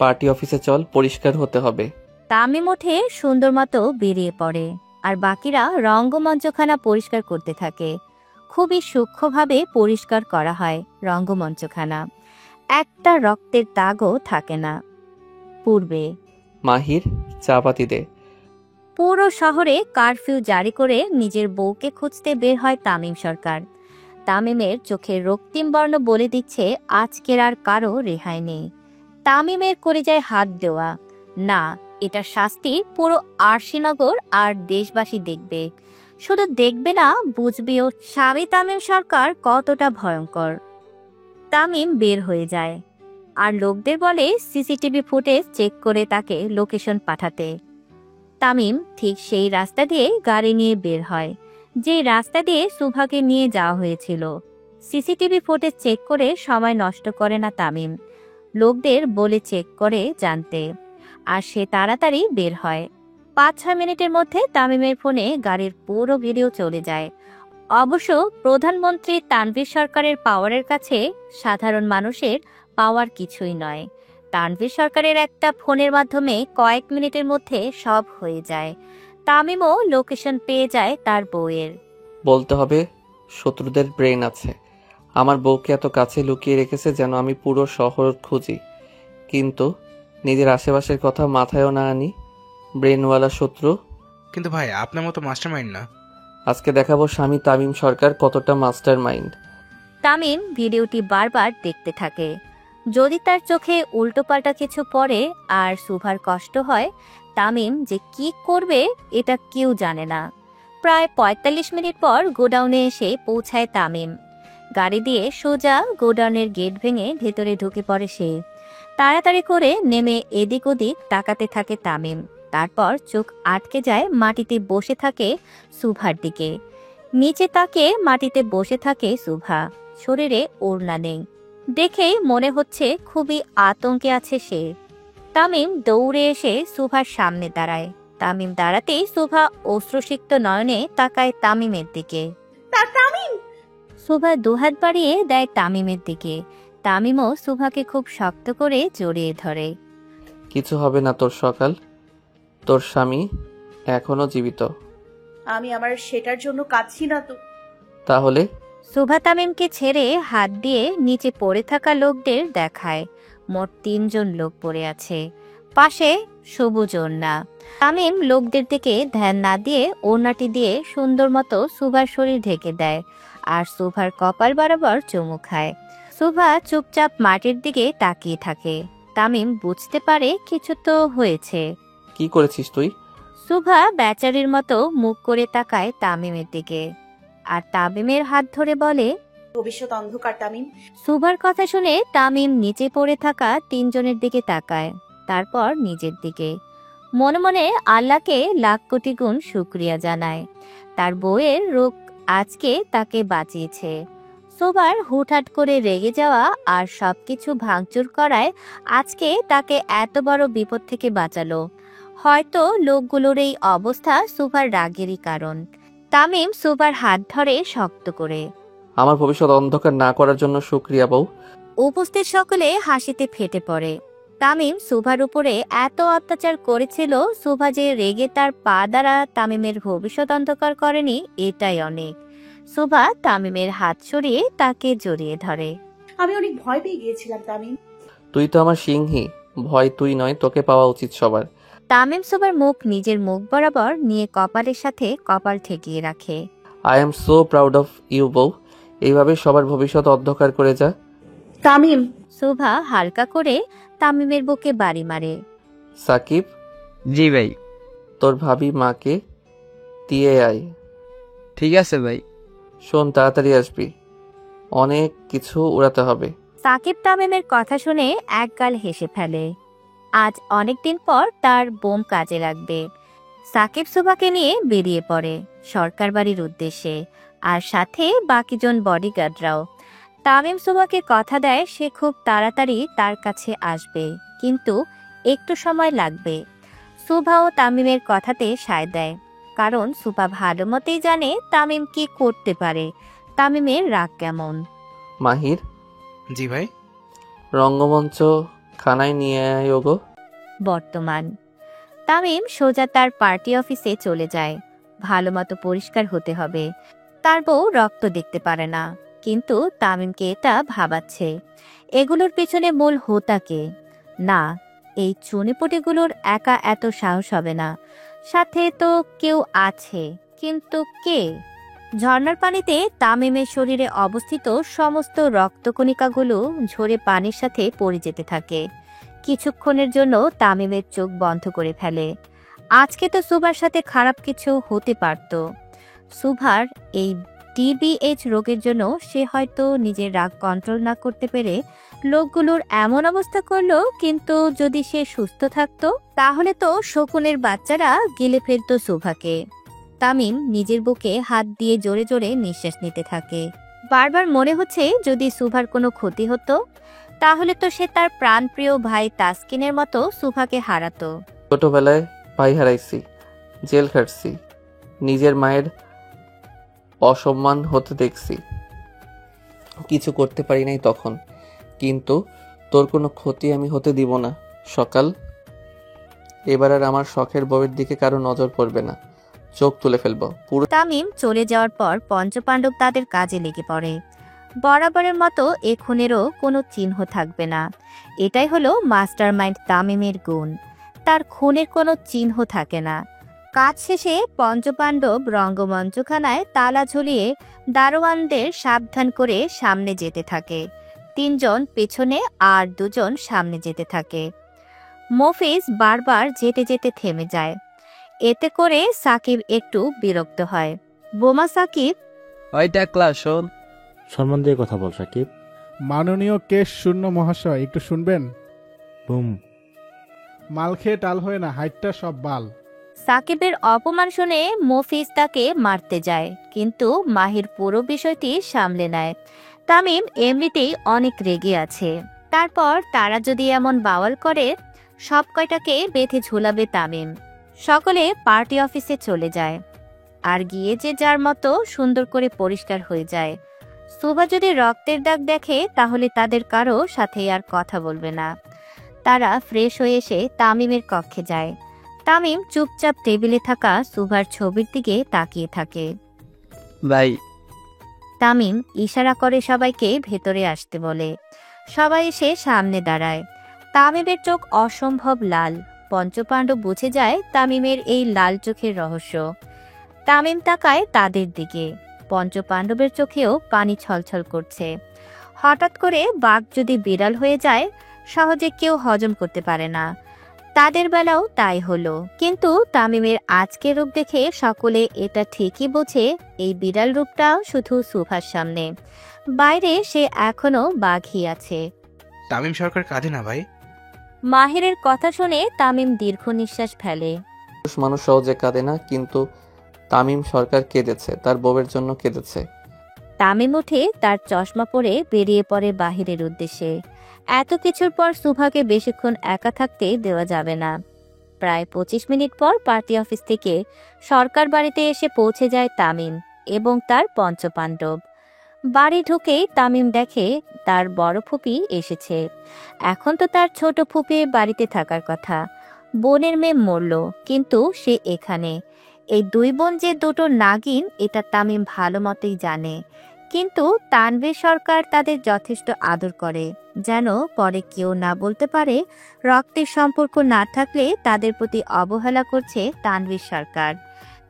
Speaker 2: পার্টি অফিসে চল, পরিষ্কার হতে হবে।
Speaker 3: তামিম উঠে সুন্দর মতো বেরিয়ে পড়ে, আর বাকিরা রঙ্গমঞ্চখানা পরিষ্কার করতে থাকে। খুবই সূক্ষ্মভাবে পরিষ্কার করা হয় রঙ্গমঞ্চখানা। একটা রক্তের দাগও থাকে না। পূর্বে
Speaker 2: মাহির, চা পাতি দে।
Speaker 3: পুরো শহরে কারফিউ জারি করে নিজের বউকে খুঁজতে বের হয় তামিম সরকার। তামিমের চোখের রক্তিম বর্ণ বলে দিচ্ছে আজকের আর কারো রেহাই নেই। তামিমের কলিজায় হাত দেওয়া, না, এটা শাস্তি পুরো আরশিনগর আর দেশবাসী দেখবে। শুধু দেখবে না, বুঝবেও স্বামী তামিম সরকার কতটা ভয়ঙ্কর। তামিম বের হয়ে যায় আর লোকদের বলে সিসিটিভি ফুটেজ চেক করে তাকে লোকেশন পাঠাতে। তামিম ঠিক সেই রাস্তা দিয়ে গাড়ি নিয়ে বের হয়, যে রাস্তা দিয়ে সুভাকে নিয়ে যাওয়া হয়েছিল। সিসিটিভি ফুটেজ চেক করে সময় নষ্ট করে না তামিম, লোকদের বলে চেক করে জানতে, আর সে তাড়াতাড়ি বের হয়। 5-6 মিনিটের মধ্যে তামিমের ফোনে গাড়ির পুরো ভিডিও চলে যায়। অবশ্য প্রধানমন্ত্রী তানভীর সরকারের পাওয়ারের কাছে সাধারণ মানুষের পাওয়ার কিছুই নয়। তানভীর সরকারের একটা ফোনের মাধ্যমে কয়েক মিনিটের মধ্যে সব হয়ে যায়। তামিমও লোকেশন পেয়ে যায় তার বউয়ের।
Speaker 2: বলতে হবে শত্রুদের ব্রেন আছে। আমার বউকে এত কাছে লুকিয়ে রেখেছে যেন আমি পুরো শহর খুঁজি, কিন্তু নিজের আশেপাশের কথা মাথায়ও না আনি। ব্রেনওয়ালা শত্রু।
Speaker 5: কিন্তু ভাই আপনার মতো মাস্টারমাইন্ড না।
Speaker 2: আজকে দেখাবো স্বামী তামিম সরকার কতটা মাস্টার মাইন্ড।
Speaker 3: তামিম ভিডিওটি বারবার দেখতে থাকে। যদি তার চোখে উল্টোপাল্টা কিছু পড়ে আর সুভার কষ্ট হয়, তামিম যে কি করবে এটা কেউ জানে না। প্রায় 45 মিনিট পর গোডাউনে এসে পৌঁছায় তামিম। গাড়ি দিয়ে সোজা গোডাউনের গেট ভেঙে ভেতরে ঢুকে পড়ে সে। তাড়াতাড়ি করে নেমে এদিক ওদিক তাকাতে থাকে তামিম। তারপর চোখ আটকে যায় মাটিতে বসে থাকে সুভার দিকে। নিচে তাকে মাটিতে বসে থাকে সুভা, শরীরে ওড়না নেই। দেখেই মনে হচ্ছে খুবই আতঙ্কে আছে সে। তামিম দৌড়ে এসে সুভার সামনে দাঁড়ায়। তামিম দাঁড়াতেই সুভা অশ্রুসিক্ত নয়নে তাকায় তামিমের দিকে।
Speaker 6: তামিম!
Speaker 3: সুভা দুহাত বাড়িয়ে দেয় তামিমের দিকে। তামিমও সুভাকে খুব শক্ত করে জড়িয়ে ধরে।
Speaker 2: কিছু হবে না তোর সকাল, তোর স্বামী এখনো জীবিত।
Speaker 6: আমি আমার সেটার জন্য কাঁদছি না তো।
Speaker 2: তাহলে?
Speaker 3: সুভা তামিমকে ছেড়ে হাত দিয়ে নিচে পড়ে থাকা লোকদের দেখায়। মোট 3 জন লোক পড়ে আছে, পাশে সবুজ ওড়না। তামিম লোকদের দিকে ধ্যান না দিয়ে ওড়নাটি দিয়ে সুন্দর মতো সুভার শরীর ঢেকে দেয় আর সুভার কপাল বরাবর চুমু খায়। সুভা চুপচাপ মাটির দিকে তাকিয়ে থাকে। তামিম বুঝতে পারে কিছু তো হয়েছে।
Speaker 2: কি করেছিস তুই?
Speaker 3: সুভা বেচারির মতো মুখ করে তাকায় তামিমের দিকে আর তামিমের হাত ধরে বলে,
Speaker 6: ভবিষ্যৎ অন্ধকার তামিম।
Speaker 3: সুভার কথা শুনে তামিম নিচে পড়ে থাকা 3 জনের দিকে তাকায়, তারপর নিজের দিকে। মনে মনে আল্লাহকে লাখ কোটি গুণ শুকরিয়া জানায়, তার বউয়ের রোগ আজকে তাকে বাঁচিয়েছে। সুভার হুটহাট করে রেগে যাওয়া আর সবকিছু ভাঙচুর করায় আজকে তাকে এত বড় বিপদ থেকে বাঁচালো। হয়তো লোকগুলোর এই অবস্থা সুভার রাগেরই কারণ। তামিম সুভার হাত ধরে শক্ত করে।
Speaker 2: আমার ভবিষ্যৎ অন্ধকার না করার জন্য শুকরিয়া বউ।
Speaker 3: উপস্থিত সকলে হাসিতে ফেটে পড়ে। তামিম সুভার উপরে এত অত্যাচার করেছিল, সুভা যে রেগে তার পা দ্বারা তামিমের ভবিষ্যৎ অন্ধকার করেনি এটাই অনেক। সুভা তামিমের হাত সরিয়ে তাকে জড়িয়ে ধরে।
Speaker 6: আমি অনেক ভয় পেয়ে গিয়েছিলাম তামিম।
Speaker 2: তুই তো আমার সিংহী, ভয় তুই নয়, তোকে পাওয়া উচিত সবার।
Speaker 3: তামিম সুভার মুখ নিজের মুখ বরাবর নিয়ে কপালের সাথে কপাল ঠেকিয়ে রাখে।
Speaker 2: I am so proud of you বউ। এইভাবে সবার ভবিষ্যৎ অন্ধকার করে যা।
Speaker 6: তামিম,
Speaker 3: শুভা হালকা করে তামিমের বুকে বাড়ি মারে।
Speaker 2: সাকিব,
Speaker 7: জি ভাই।
Speaker 2: তোর ভাবি মাকে দিয়ে আয়।
Speaker 7: ঠিক আছে ভাই।
Speaker 2: শোন, তাড়াতাড়ি আসবি, অনেক কিছু উড়াতে হবে।
Speaker 3: সাকিব তামিমের কথা শুনে একগাল হেসে ফেলে। আজ অনেকদিন পর তার বোম কাজে লাগবে। সাকিব শুভাকে নিয়ে বেরিয়ে পড়ে সরকার বাড়ির উদ্দেশ্যে, আর সাথে বাকিজন বডিগার্ডরাও। তামিম শুভাকে কথা দেয় সে খুব তাড়াতাড়ি তার কাছে আসবে, কিন্তু একটু সময় লাগবে। শুভাও তামিমের কথাতে সায় দেয়, কারণ শুভা ভালো মতেই জানে তামিম কি করতে পারে, তামিমের রাগ কেমন।
Speaker 2: মাহির,
Speaker 5: জি ভাই।
Speaker 2: রঙ্গমঞ্চ খানায় নিয়ে আয় ওগো।
Speaker 3: বর্তমান তামিম সোজা তার পার্টি অফিসে চলে যায়। ভালো মতো পরিষ্কার হতে হবে। তার বউ রক্ত দেখতে পারে না, কিন্তু তামিমকে এটা ভাবাচ্ছে। এগুলোর পেছনে মূল হোতাকে না, এই চুনিপুটিগুলোর একা এত সাহস হবে না। সাথে তো কেউ আছে, কিন্তু কে? ঝর্ণার পানিতে তামিমের শরীরে অবস্থিত সমস্ত রক্তকণিকাগুলো ঝরে পানির সাথে পড়ে যেতে থাকে। কিছুক্ষণের জন্য তামিমের চোখ বন্ধ করে ফেলে। আজকে তো সুভার সাথে খারাপ কিছু হতে পারত। সুভার এই টিবিএইচ রোগের জন্য সে হয়তো নিজের রাগ কন্ট্রোল না করতে পেরে লোকগুলোর এমন অবস্থা করলো, কিন্তু যদি সে সুস্থ থাকতো তাহলে তো শকুনের বাচ্চারা গিলে ফেলতো সুভাকে। তামিম নিজের বুকে হাত দিয়ে জোরে জোরে নিঃশ্বাস নিতে থাকে। বারবার মনে হচ্ছে যদি সুভার কোনো ক্ষতি হতো তাহলে তো সে তার প্রাণপ্রিয় ভাই তাসকিনের মতো সুভাকে হারাতো।
Speaker 2: ছোটবেলায় ভাই হারাইছি, জেল খাটছি, নিজের মায়ের অসম্মান হতে দেখছি, কিছু করতে পারি নাই তখন, কিন্তু তোর কোনো ক্ষতি আমি হতে দিব না। সকাল, এবার আর আমার শখের বউয়ের দিকে কারো নজর পড়বে না, চোখ তুলে ফেলবো পুরো।
Speaker 3: তামিম চলে যাওয়ার পর পঞ্চপাণ্ডব তাদের কাজে লেগে পড়ে। বরাবরের মতো এ খুনেরও কোনো চিহ্ন থাকবে না। এটাই হলো মাস্টার মাইন্ড তামিমের গুণ, তার খুনের কোনো চিহ্ন থাকে না। কাজ শেষে পঞ্চপাণ্ডব রঙ্গমঞ্চখানায় তালা ঝুলিয়ে দারোয়ানদের সাবধান করে সামনে যেতে থাকে। 3 জন পেছনে আর 2 জন সামনে যেতে থাকে। মফিজ বারবার যেতে যেতে থেমে যায়। এতে করে সাকিব একটু বিরক্ত হয়। বোমা সাকিব,
Speaker 7: ওইটা ক্লাস শোন।
Speaker 12: সম্মান দিয়ে কথা বল সাকিব।
Speaker 11: মাননীয় কেশ শূন্য মহাশয়, একটু শুনবেন?
Speaker 12: বুম।
Speaker 11: মাল খেয়ে টাল হয়ে না, হাইটটা সব বাল।
Speaker 3: সাকিবের অপমান শুনে মফিজ তাকে মারতে যায়, কিন্তু মাহির পুরো বিষয়টি সামলে নেয়। তামিম এমনিতেই অনেক রেগে আছে, তারপর তারা যদি এমন বাওয়াল করে সব কয়টাকে বেঁধে ঝুলাবে তামিম। সকলে পার্টি অফিসে চলে যায়, আর গিয়ে যে যার মতো সুন্দর করে পরিষ্কার হয়ে যায়। সুভা যদি রক্তের দাগ দেখে তাহলে তাদের কারো সাথে আর কথা বলবে না। তারা ফ্রেশ হয়ে এসে তামিমের কক্ষে যায়। তামিম চুপচাপ টেবিলে থাকা সুভার ছবির দিকে তাকিয়ে থাকে।
Speaker 7: ভাই।
Speaker 3: তামিম ইশারা করে সবাইকে ভেতরে আসতে বলে। সবাই এসে সামনে দাঁড়ায়। তামিমের চোখ অসম্ভব লাল। পঞ্চপাণ্ডব বুঝে যায় তামিমের এই লাল চোখের রহস্য। তামিম তাকায় তাদের দিকে। পঞ্চপাণ্ডবের চোখেও পানি ছলছল করছে। হঠাৎ করে বাঘ যদি বিড়াল হয়ে যায় সহজে কেউ হজম করতে পারে না। তাদের বেলাও তাই হলো, কিন্তু তামিমের আজকের রূপ দেখে সকলে এটা ঠিকই বোঝে এই বিড়াল রূপটাও শুধু সুভার সামনে, বাইরে সে এখনো বাঘই আছে।
Speaker 5: তামিম সরকার কাঁদে না ভাই।
Speaker 3: মাহিরের কথা শুনে তামিম দীর্ঘ নিঃশ্বাস ফেলে।
Speaker 2: মানুষ সহজে কাঁদে না, কিন্তু তামিম সরকার কেঁদেছে, তার বউয়ের জন্য কেঁদেছে।
Speaker 3: তামিম উঠে তার চশমা পরে বেরিয়ে পড়ে বাহিরের উদ্দেশ্যে। এত কিছুর পর সুভাকে বেশিক্ষণ একা থাকতে দেওয়া যাবে না। প্রায় 25 মিনিট পর পার্টি অফিস থেকে সরকার বাড়িতে এসে পৌঁছে যায় তামিম এবং তার পঞ্চপাণ্ডব। বাড়ি ঢুকেই তামিম দেখে তার বড় ফুপি এসেছে। এখন তো তার ছোট ফুপি বাড়িতে থাকার কথা। বোনের মেয়ে মরল, কিন্তু সে এখানে। এই 2 বোন যে দুটো নাগিন এটা তামিম ভালো মতোই জানে, কিন্তু তানভীর সরকার তাদের যথেষ্ট আদর করে, যেন পরে কেউ না বলতে পারে রক্তের সম্পর্ক না থাকলে তাদের প্রতি অবহেলা করছে তানভীর সরকার।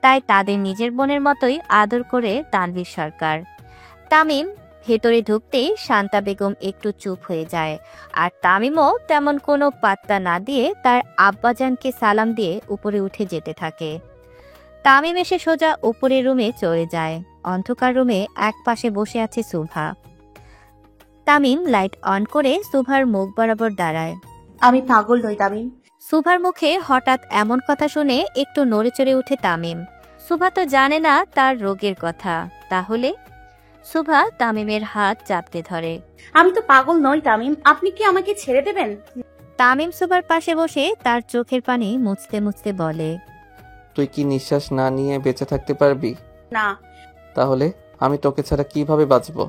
Speaker 3: তাই তাদের নিজের বোনের মতোই আদর করে তানভীর সরকার। তামিম ভেতরে ঢুকতেই শান্তা বেগম একটু চুপ হয়ে যায়, আর তামিমও তেমন কোনো পাত্তা না দিয়ে তার আব্বাজানকে সালাম দিয়ে উপরে উঠে যেতে থাকে। তামিম এসে সোজা উপরের রুমে চলে যায়। অন্ধকার রুমে এক পাশে বসে আছে সুভা। তামিম লাইট অন করে সুভার মুখ বরাবর দাঁড়ায়।
Speaker 6: আমি পাগল নই তামিম।
Speaker 3: সুভার মুখে হঠাৎ এমন কথা শুনে একটু নড়ে চড়ে উঠে তামিম। সুভা তো জানে না তার রোগের কথা। তাহলে সুভা তামিমের হাত চাপতে ধরে।
Speaker 6: আমি তো পাগল নই তামিম, আপনি কি আমাকে ছেড়ে দেবেন?
Speaker 3: তামিম সুভার পাশে বসে তার চোখের পানি মুছতে মুছতে বলে,
Speaker 2: তুই কি নিঃশ্বাস না নিয়ে বেঁচে থাকতে পারবি?
Speaker 6: না।
Speaker 2: তাহলে আমি তোকে ছাড়া কিভাবে বাঁচবো?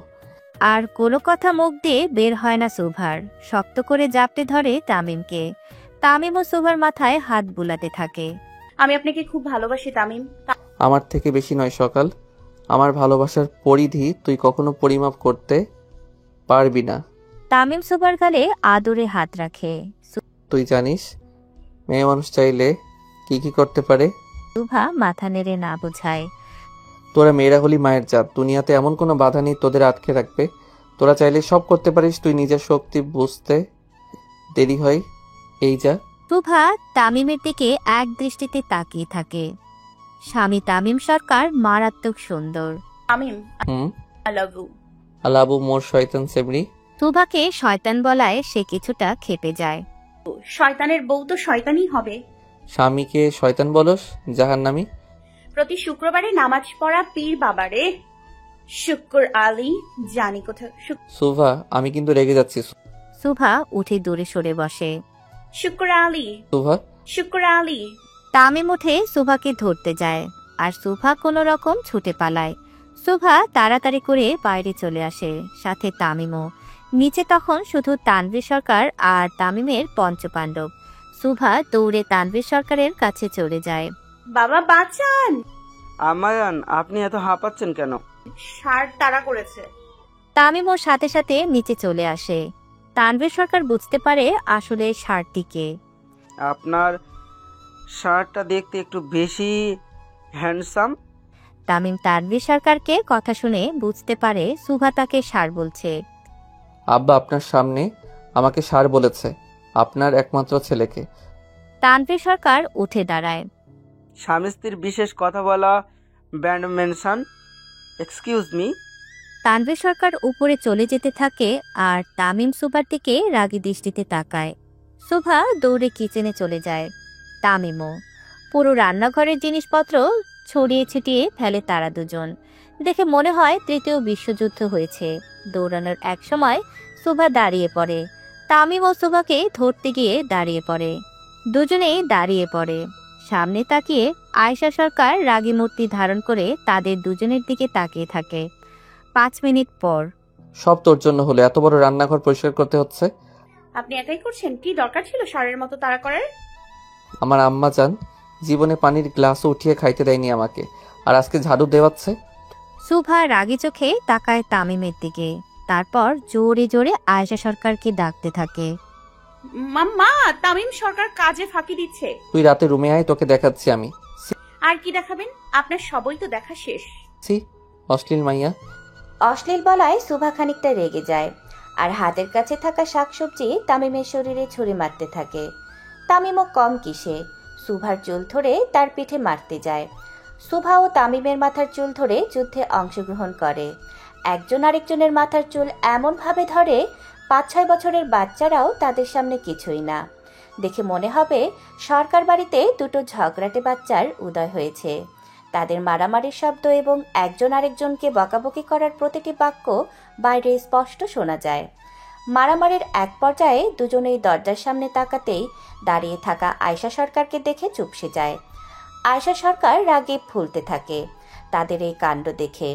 Speaker 3: আর কোনো কথা মুখ দিয়ে বের হয় না সুভার। শক্ত করে জাপটে ধরে তামিমকে। তামিম ও সুভার মাথায় হাত বুলাতে থাকে।
Speaker 6: আমি আপনাকে খুব ভালোবাসি তামিম।
Speaker 2: আমার থেকে বেশি নয় সকাল। আমার ভালোবাসার পরিধি তুই কখনো পরিমাপ করতে পারবি না।
Speaker 3: তামিম সুভার গালে আদরে হাত রাখে।
Speaker 2: তুই জানিস মেয়ে মানুষ চাইলে কি কি করতে পারে?
Speaker 3: সুভা মাথা নেড়ে না বোঝায়।
Speaker 2: তোরা মেয়েরা হলি মায়ের জাত। দুনিয়াতে এমন কোনো বাধা নেই তোদের আটকে রাখবে। তোরা চাইলে সব করতে পারিস। তুই নিজের শক্তি বুঝতে দেরি হয়। এই যা।
Speaker 3: সুভা তামিমের দিকে এক দৃষ্টিতে তাকিয়ে থাকে। স্বামী তামিম সরকার মারাত্মক সুন্দর।
Speaker 6: Tamim, I love you.
Speaker 2: আলাবু মোর শয়তান সেমরি।
Speaker 3: সুভাকে শয়তান বলায় সে কিছুটা খেপে যায়।
Speaker 6: শয়তানের বউ তো শয়তানই হবে।
Speaker 2: স্বামীকে শয়তান বলস? জাহান্নামী।
Speaker 6: প্রতি শুক্রবারে নামাজ পড়া পীর বাবারে শুক্র আলী জানি কোথা।
Speaker 2: সুভা, আমি কিন্তু রেগে যাচ্ছি।
Speaker 3: সুভা উঠে দূরে সরে বসে।
Speaker 6: শুক্র আলী,
Speaker 2: সুভা।
Speaker 6: শুক্র আলী।
Speaker 3: তামিম উঠে সুভাকে ধরতে যায়, আর সুভা কোনো রকম ছুটে পালায়। সুভা তাড়াতাড়ি করে বাইরে চলে আসে, সাথে তামিমও। নিচে তখন শুধু তানভীর সরকার আর তামিমের পঞ্চপাণ্ডব। সুভা দৌড়ে তানভীর সরকারের কাছে চলে যায়।
Speaker 6: বাবা বাঁচান।
Speaker 13: আমায়ান, আপনি এত হাঁপাচ্ছেন কেন?
Speaker 6: ষাঁড় তাড়া করেছে।
Speaker 3: তামিমও সাথে সাথে নিচে চলে আসে। তানভীর সরকার বুঝতে পারে আসলে ষাঁড়টিকে।
Speaker 13: আপনার শার্টটা দেখতে একটু বেশি হ্যান্ডসাম।
Speaker 3: তামিম তানভীর সরকারকে কথা শুনে বুঝতে পারে সুভা তাকে ষাঁড় বলছে।
Speaker 2: আব্বা আপনার সামনে আমাকে ষাঁড় বলেছে, আপনার একমাত্র ছেলেকে।
Speaker 3: তানভীর সরকার উঠে দাঁড়ায়।
Speaker 13: স্বামী স্ত্রীর বিশেষ কথা বলা ব্যান্ড মেনশন। Excuse me.
Speaker 3: তানভীর সরকার উপরে চলে যেতে থাকে, আর তামিম সুভার দিকে রাগী দৃষ্টিতে তাকায়। সুভা দৌড়ে কিচেনে চলে যায়। তামিমও। পুরো রান্নাঘরের জিনিসপত্র ছড়িয়ে ছিটিয়ে ফেলে তারা দুজন। দেখে মনে হয় তৃতীয় বিশ্বযুদ্ধ হয়েছে। দৌড়ানোর এক সময় সুভা দাঁড়িয়ে পড়ে। তামিম ও সুভাকে ধরতে গিয়ে দাঁড়িয়ে পড়ে। দুজনেই দাঁড়িয়ে পড়ে। সামনে তাকিয়ে আয়েশা সরকার রাগী মূর্তি ধারণ করে তাদের দুজনের দিকে তাকিয়ে থাকে। 5 মিনিট পর।
Speaker 2: সব তোর জন্য হলো, এত বড় রান্নাঘর পরিষ্কার করতে হচ্ছে।
Speaker 6: আপনি একাই করছেন? কি দরকার ছিল ষাঁড়ের মতো তাড়া করার?
Speaker 2: আমার আম্মা জান জীবনে পানির গ্লাসও উঠিয়ে খাইতে দেয়নি আমাকে, আর আজকে ঝাড়ু দেওয়াচ্ছে।
Speaker 3: সুভা রাগী চোখে তাকায় তামিমের দিকে, তারপর জোরে জোরে আয়েশা সরকারকে ডাকতে থাকে।
Speaker 6: মাম্মা, তামিম সরকার কাজে ফাঁকি দিচ্ছে।
Speaker 2: তুই রাতে রুমে আয়, তোকে দেখাচ্ছি আমি।
Speaker 6: আর কি দেখাবেন? আপনার সবই তো দেখা শেষ।
Speaker 2: অশ্লীল মাইয়া।
Speaker 3: অশ্লীল বলায় সুভা খানিকটা রেগে যায়, আর হাতের কাছে থাকা শাকসবজি তামিমের শরীরে ছুঁড়ে মারতে থাকে। তামিমও কম কিসে, সুভার চুল ধরে তার পিঠে মারতে যায়। সুভা ও তামিমের মাথার চুল ধরে যুদ্ধে অংশগ্রহণ করে। একজন আরেকজনের মাথার চুল এমনভাবে ধরে 5-6 বছরের বাচ্চারাও তাদের সামনে কিছুই না। দেখে মনে হবে সরকার বাড়িতে দুটো ঝগড়াটে বাচ্চার উদয় হয়েছে। তাদের মারামারির শব্দ এবং একজন আরেকজনকে বকাবকি করার প্রতিটি বাক্য বাইরে স্পষ্ট শোনা যায়। মারামারির এক পর্যায়ে দুজনেই দরজার সামনে তাকাতেই দাঁড়িয়ে থাকা আয়েশা সরকারকে দেখে চুপসে যায়। আয়েশা সরকার রাগে ফুলতে থাকে তাদের এই কাণ্ড দেখে।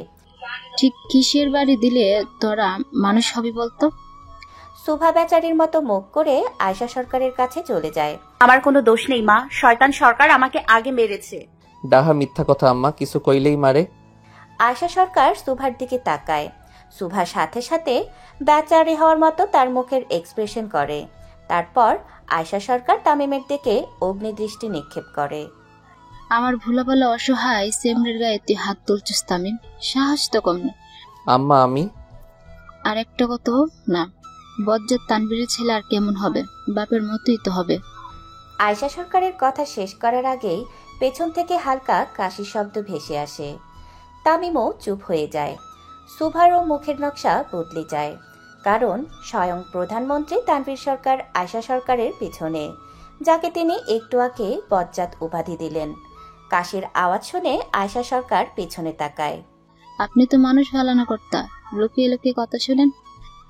Speaker 9: ঠিক কিসের বাড়ি দিলে তোরা মানুষ হবি বলতো?
Speaker 3: সুভা বেচারির মতো মুখ করে আয়েশা সরকারের কাছে চলে যায়।
Speaker 6: আমার কোনো দোষ নেই মা, শয়তান সরকার আমাকে আগে মেরেছে।
Speaker 2: ডাহা মিথ্যা কথা আম্মা, কিছু কইলেই মারে।
Speaker 3: আয়েশা সরকার সুভার দিকে তাকায়। সুভা সাথে সাথে বেচারি হওয়ার মতো তার মুখের এক্সপ্রেশন করে। তারপর আয়েশা সরকার তামিমের দিকে অগ্নিদৃষ্টি নিক্ষেপ করে।
Speaker 9: আমার ভুলাভালা অসহায় সেমরের গায়ে তুই হাত তুলছিস তামিম, সাহস তো কম না।
Speaker 2: আম্মা আমি
Speaker 9: আর একটা কত না, বজ্জাত তানবীরের ছেলে আর কেমন হবে, বাপের মতোই তো হবে।
Speaker 3: আয়শা সরকারের কথা শেষ করার আগেই পেছন থেকে হালকা কাশি শব্দ ভেসে আসে। তামিমও চুপ হয়ে যায়। সুভারও মুখের নকশা বদলে যায়, কারণ স্বয়ং প্রধানমন্ত্রী তানভীর সরকার আয়শা সরকারের পিছনে, যাকে তিনি একটু আগে বজ্জাত উপাধি দিলেন। কাশির আওয়াজ শুনে আয়শা সরকার পিছনে তাকায়।
Speaker 9: আপনি তো মানুষ ফালানো কর্তা, লুকিয়ে লুকিয়ে কথা শুনেন।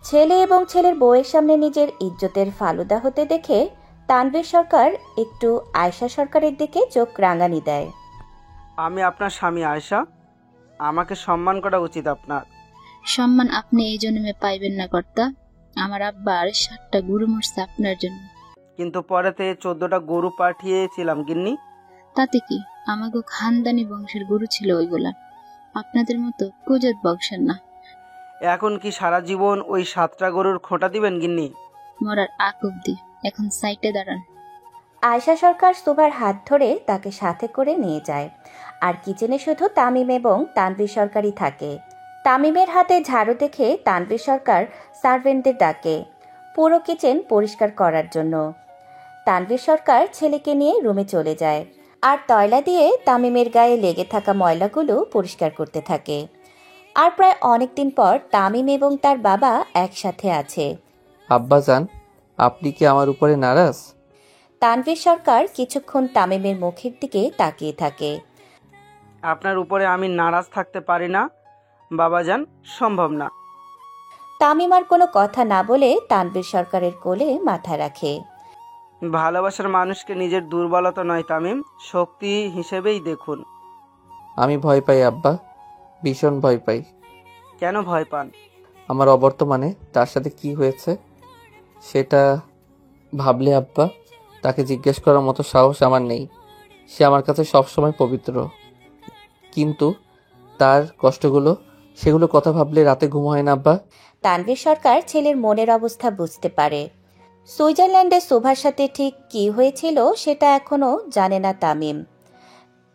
Speaker 3: ছেলে এবং ছেলের বউয়ের সামনে নিজের ইজ্জতের ফালুদা হতে দেখে তানভীর সরকার একটু আয়শা সরকারের দিকে চোখ রাঙানি দেয়।
Speaker 13: আমি আপনার স্বামী আয়েশা, আমাকে সম্মান করা উচিত আপনার।
Speaker 9: সম্মান আপনি এই জন্মে পাইবেন না কর্তা। আমার আব্বা আর 7টা গরু মরছে আপনার জন্য।
Speaker 13: কিন্তু পরেতে 14টা গরু পাঠিয়েছিলাম গিন্নি।
Speaker 9: তাতে কি, আমাকে খানদানি বংশের গরু ছিল ওইগুলা, আপনাদের মতো কুজাত বংশের না।
Speaker 13: এখন কি সারা জীবন ওই 7টা গরুর খোঁটা দিবেন গিন্নি?
Speaker 9: মরার আগ অব্দি। এখন সাইটে দাঁড়ান।
Speaker 3: আয়শা সরকার সুভার হাত ধরে তাকে সাথে করে নিয়ে যায়, আর কিচেনে শুধু তামিম এবং তানভীর সরকারই থাকে। তামিমের হাতে ঝাড়ু দেখে তানভীর সরকার সার্ভেন্টদের ডাকে পুরো কিচেন পরিষ্কার করার জন্য। তানভীর সরকার ছেলেকে নিয়ে রুমে চলে যায় আর তয়লা দিয়ে তামিমের গায়ে লেগে থাকা ময়লাগুলো পরিষ্কার করতে থাকে। আর প্রায় অনেকদিন পর তামিম এবং তার বাবা একসাথে আছে।
Speaker 2: আব্বাজান, আপনি কি আমার উপরে নারাজ?
Speaker 3: তানভীর সরকার কিছুক্ষণ তামিমের মুখের দিকে তাকিয়ে থাকে।
Speaker 13: আপনার উপরে আমি নারাজ থাকতে পারি না বাবাজান, সম্ভব না।
Speaker 3: তামিম আর কোনো কথা না বলে তানভীর সরকারের কোলে মাথা রাখে।
Speaker 13: ভালোবাসার মানুষকে নিজের দুর্বলতা নয় তামিম, শক্তি হিসেবেই দেখুন।
Speaker 2: আমি ভয় পাই আব্বা, ভীষণ ভয় পাই।
Speaker 13: কেন ভয় পান?
Speaker 2: আমার অবর্তমানে তার সাথে কি হয়েছে সেটা ভাবলে আব্বা, তাকে জিজ্ঞেস করার মতো সাহস আমার নেই। সে আমার কাছে সবসময় পবিত্র, কিন্তু তার কষ্টগুলো, সেগুলো কথা ভাবলে রাতে ঘুম হয় না আব্বা।
Speaker 3: তানভীর সরকার ছেলের মনের অবস্থা বুঝতে পারে। সুইজারল্যান্ডে শোভার সাথে ঠিক কি হয়েছিল সেটা এখনো জানে না তামিম।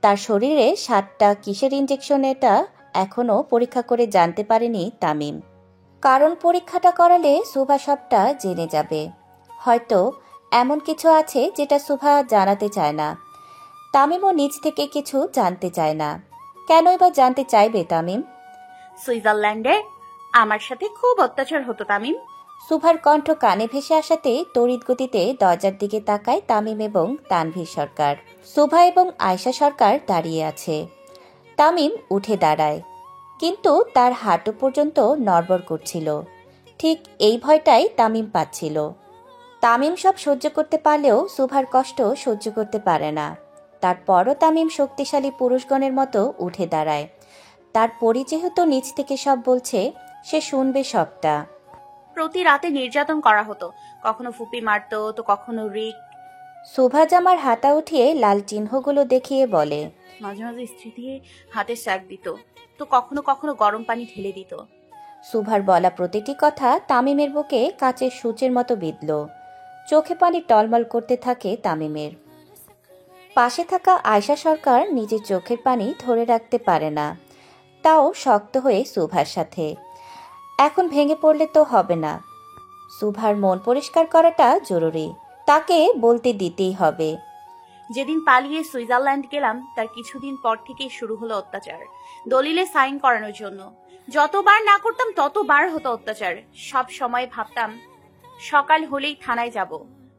Speaker 3: তার শরীরে 7টা কিসের ইঞ্জেকশন এটা এখনো পরীক্ষা করে জানতে পারেনি তামিম, কারণ পরীক্ষাটা করালে শোভা সবটা জেনে যাবে। হয়তো এমন কিছু আছে যেটা শোভা জানাতে চায় না। তামিমও নিজ থেকে কিছু জানতে চায় না। কেনই বা জানতে চাইবে তামিম?
Speaker 6: সুইজারল্যান্ডে আমার সাথে খুব অত্যাচার হতো তামিম।
Speaker 3: সুভার কণ্ঠ কানে ভেসে আসাতে তড়িৎ গতিতে দরজার দিকে তাকায় তামিম এবং তানভীর সরকার। সুভা এবং আয়শা সরকার দাঁড়িয়ে আছে। তামিম উঠে দাঁড়ায়, কিন্তু তার হাঁটু পর্যন্ত নড়বড় করছিল। ঠিক এই ভয়টাই তামিম পাচ্ছিল। তামিম সব সহ্য করতে পারলেও সুভার কষ্ট সহ্য করতে পারে না। তারপরও তামিম শক্তিশালী পুরুষগণের মতো উঠে দাঁড়ায়। তার পরি যেহেতু নিচ থেকে সব বলছে, সে শুনবে সবটা।
Speaker 6: প্রতি রাতে নির্যাতন করা হতো, কখনো ফুপি মারতো তো কখনো রিক।
Speaker 3: শোভা জামার হাতা উঠিয়ে লাল চিহ্নগুলো দেখিয়ে বলে,
Speaker 6: মাঝে মাঝে স্ত্রী দিয়ে হাতে স্যাক দিত, তো কখনো কখনো গরম পানি ঢেলে দিত।
Speaker 3: শোভার বলা প্রতিটি কথা তামিমের বুকে কাচের সূচের মতো বিঁধল। চোখে পানি টলমল করতে থাকে তামিমের। পাশে থাকা আয়শা সরকার নিজের চোখের পানি ধরে রাখতে পারে না, তাও শক্ত হয়ে শোভার সাথে। এখন ভেঙে পড়লে তো হবে না। শোভার মন পরিষ্কার করাটা জরুরি, তাকে বলতে দিতেই হবে।
Speaker 6: যেদিন পালিয়ে সুইজারল্যান্ড গেলাম তার কিছুদিন পর থেকেই শুরু হলো অত্যাচার, দলিলে সাইন করানোর জন্য। যতবার না করতাম ততবার হতো অত্যাচার। সব সময় ভাবতাম সকাল হলেই থানায় যাব,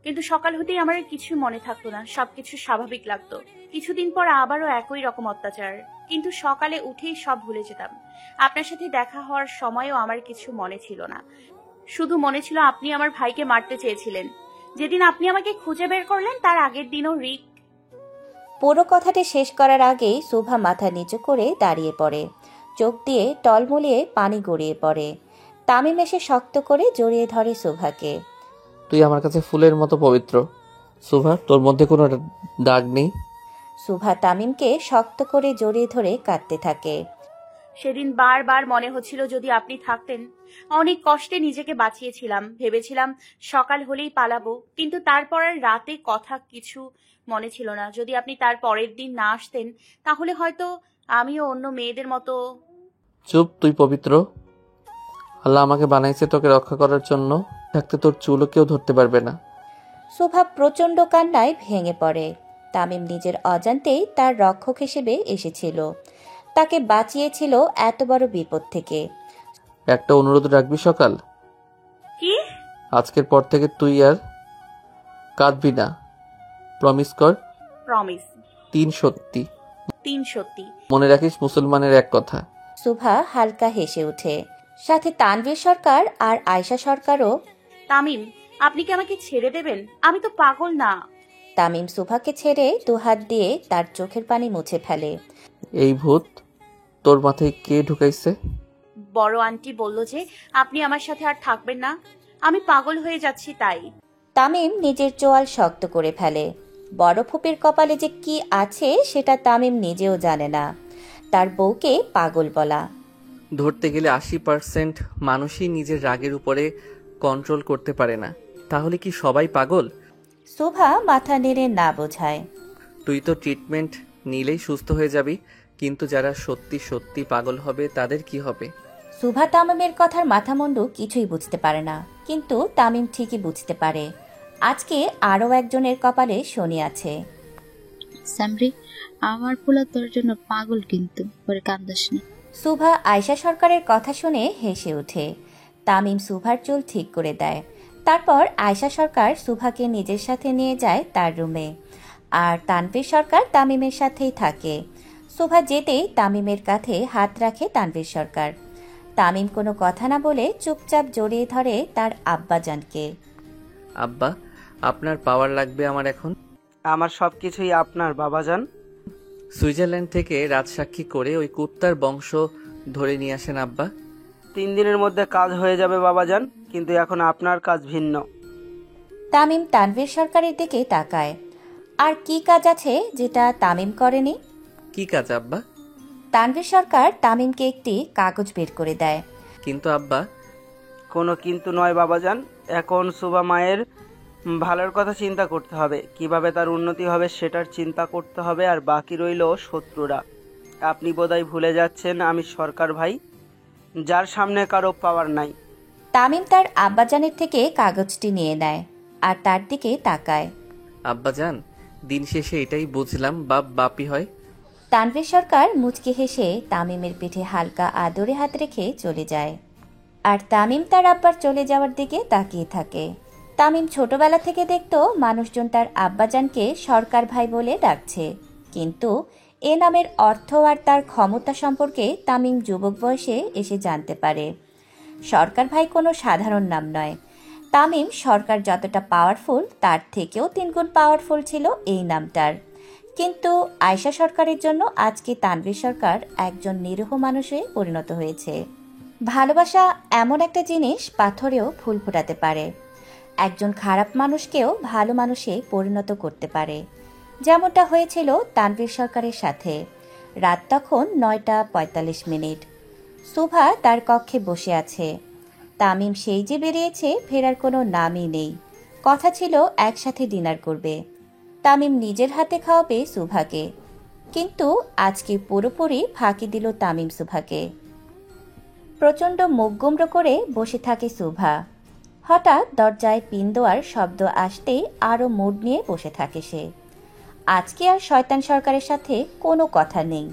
Speaker 6: কিন্তু সকাল হতেই আমার কিছু মনে থাকতো না, সবকিছু স্বাভাবিক লাগতো। কিছুদিন পর আবারও একই রকম অত্যাচার, কিন্তু সকালে উঠেই সব ভুলে যেতাম। আপনার সাথে দেখা হওয়ার সময়ও আমার কিছু মনে ছিল না, শুধু মনে ছিল আপনি আমার ভাইকে মারতে চেয়েছিলেন। যেদিন আপনি আমাকে খুঁজে বের করলেন তার আগের দিনও রিক।
Speaker 3: পুরো কথাটি শেষ করার আগেই শোভা মাথা নিচু করে দাঁড়িয়ে পড়ে, চোখ দিয়ে টলমলিয়ে পানি গড়িয়ে পড়ে। তামিম এসে শক্ত করে জড়িয়ে ধরে শোভাকে।
Speaker 2: তুই আমার কাছে ফুলের মতো পবিত্র শোভা, তোর মধ্যে কোনো দাগ নেই।
Speaker 3: শোভা তামিমকে শক্ত করে জড়িয়ে ধরে কাঁদতে থাকে।
Speaker 6: সেদিন বারবার মনে হচ্ছিল যদি আপনি থাকতেন। অনেক কষ্টে নিজেকে বাঁচিয়েছিলাম, ভেবেছিলাম সকাল হলেই পালাবো, কিন্তু তারপর রাতে কথা কিছু মনে ছিল না। যদি আপনি তার পরের দিন না আসতেন তাহলে হয়তো আমিও অন্য মেয়েদের মতো।
Speaker 2: চুপ, তুই পবিত্র। আল্লাহ আমাকে বানাইছে তোকে রক্ষা করার জন্য, থাকতে তোর চুলও কেউ ধরতে পারবে না।
Speaker 3: শুভা প্রচণ্ড কান্নায় ভেঙে পড়ে। তামিম নিজের অজান্তেই তার রক্ষক হিসেবে এসেছিল, তাকে বাঁচিয়েছিল এত বড় বিপদ থেকে।
Speaker 2: একটা অনুরোধ রাখবি সকাল,
Speaker 6: কি?
Speaker 2: আজকের পর থেকে তুই আর কাঁদবি না, প্রমিস কর।
Speaker 6: প্রমিস।
Speaker 2: 3 সত্যি।
Speaker 6: 3 সত্যি।
Speaker 2: মনে রাখিস মুসলমানের এক কথা।
Speaker 3: শুভা হালকা হেসে ওঠে, সাথে তানভীর সরকার আর আয়শা সরকারও।
Speaker 6: তামিম, আপনি কি আমাকে ছেড়ে দেবেন? আমি তো পাগল না।
Speaker 3: তামিম শুভাকে ছেড়ে দুহাত দিয়ে তার চোখের পানি মুছে ফেলে।
Speaker 2: এই ভূত তোর মাথায় কে ঢুকাইছে?
Speaker 6: বড় আন্টি বলল যে আপনি আমার সাথে আর থাকবেন না, আমি পাগল হয়ে যাচ্ছি তাই।
Speaker 3: তামিম নিজের চোয়াল শক্ত করে ফেলে। বড় ফুপির কপালে যে কি আছে সেটা তামিম নিজেও জানে না। তার বউকে পাগল বলা।
Speaker 2: ধরতে গেলে 80% মানুষই নিজের রাগের উপরে কন্ট্রোল করতে পারে না, তাহলে কি সবাই পাগল?
Speaker 3: শুভা মাথা নেড়ে না বোঝায়।
Speaker 2: তুই তো ট্রিটমেন্ট নিলেই সুস্থ হয়ে যাবি, কিন্তু যারা সত্যি সত্যি পাগল হবে তাদের কি হবে?
Speaker 3: শুভা তামিমের কথার মাথামুন্ডু কিছুই বুঝতে পারে না, কিন্তু তামিম ঠিকই বুঝতে পারে আজকে আরও একজনের কপালে শনি আছে।
Speaker 9: সামরি, আমার পোলা তোর জন্য পাগল, কিন্তু পরে কান্দাস না।
Speaker 3: শুভা আয়শা সরকারের কথা শুনে হেসে ওঠে। তামিম শুভার চুল ঠিক করে দেয়। তারপর আয়শা সরকার শুভাকে নিজের সাথে নিয়ে যায় তার রুমে, আর তানভীর সরকার তামিমের সাথেই থাকে। শুভা যেতেই তামিমের কাঁধে হাত রাখে তানভীর সরকার। তামিম কোনো কথা না বলে চুপচাপ জড়িয়ে ধরে তার আব্বাজানকে।
Speaker 2: আব্বা, আপনার পাওয়ার লাগবে আমার এখন।
Speaker 13: আমার সবকিছুই আপনার বাবাজান।
Speaker 2: সুইজারল্যান্ড থেকে রাজসাক্ষী করে ওই কুত্তার বংশ ধরে নিয়ে আসেন আব্বা।
Speaker 13: 3 দিনের মধ্যে কাজ হয়ে যাবে বাবাজান, কিন্তু এখন আপনার কাজ ভিন্ন।
Speaker 3: তামিম তানভীর সরকারের দিকে তাকায়। আর কি কাজ আছে যেটা তামিম করেনি?
Speaker 2: কি কাজ আব্বা?
Speaker 3: তানভীর সরকার তামিমকে একটি কাগজ বের করে দেয়।
Speaker 2: কিন্তু আব্বা।
Speaker 13: কোনো কিন্তু নয় বাবাজান, এখন সুবা মায়ের ভালোর কথা চিন্তা করতে হবে, কিভাবে তার উন্নতি হবে সেটার চিন্তা করতে হবে, আর বাকি রইল শত্রুরা। আপনি বোধহয় ভুলে যাচ্ছেন আমি সরকার ভাই, যার সামনে কারো পাওয়ার নাই।
Speaker 3: তামিম তার আব্বাজানের থেকে কাগজটি নিয়ে নেয় আর তার দিকে তাকায়।
Speaker 2: আব্বাজান, দিন শেষে এটাই বুঝলাম বাপ বাপই হয়।
Speaker 3: তানভীর সরকার মুচকি হেসে তামিমের পিঠে হালকা আদরে হাত রেখে চলে যায়, আর তামিম তার আব্বার চলে যাওয়ার দিকে তাকিয়ে থাকে। তামিম ছোটবেলা থেকে দেখতো মানুষজন তার আব্বাজানকে সরকার ভাই বলে ডাকছে, কিন্তু এ নামের অর্থ আর তার ক্ষমতা সম্পর্কে তামিম যুবক বয়সে এসে জানতে পারে। সরকার ভাই কোনো সাধারণ নাম নয়। তামিম সরকার যতটা পাওয়ারফুল তার থেকেও 3 গুণ পাওয়ারফুল ছিল এই নামটার। কিন্তু আয়শা সরকারের জন্য আজকে তানভীর সরকার একজন নিরীহ মানুষে পরিণত হয়েছে। ভালোবাসা এমন একটা জিনিস পাথরেও ফুল ফোটাতে পারে, একজন খারাপ মানুষকেও ভালো মানুষে পরিণত করতে পারে, যেমনটা হয়েছিল তানভীর সরকারের সাথে। রাত তখন 9:45। শুভা তার কক্ষে বসে আছে। তামিম সেই যে বেরিয়েছে, ফেরার কোনো নামই নেই। কথা ছিল একসাথে ডিনার করবে, তামিম নিজের হাতে খাওয়াবে শুভাকে, কিন্তু আজকে পুরোপুরি ফাঁকি দিল তামিম শুভাকে। প্রচণ্ড মুখ গুমড়ো করে বসে থাকে শুভা। হঠাৎ দরজায় পিন দেওয়ার শব্দ আসতেই আরও মুড নিয়ে বসে থাকে সে। আজকে আর শয়তান সরকারের সাথে কোনো কথা নেই।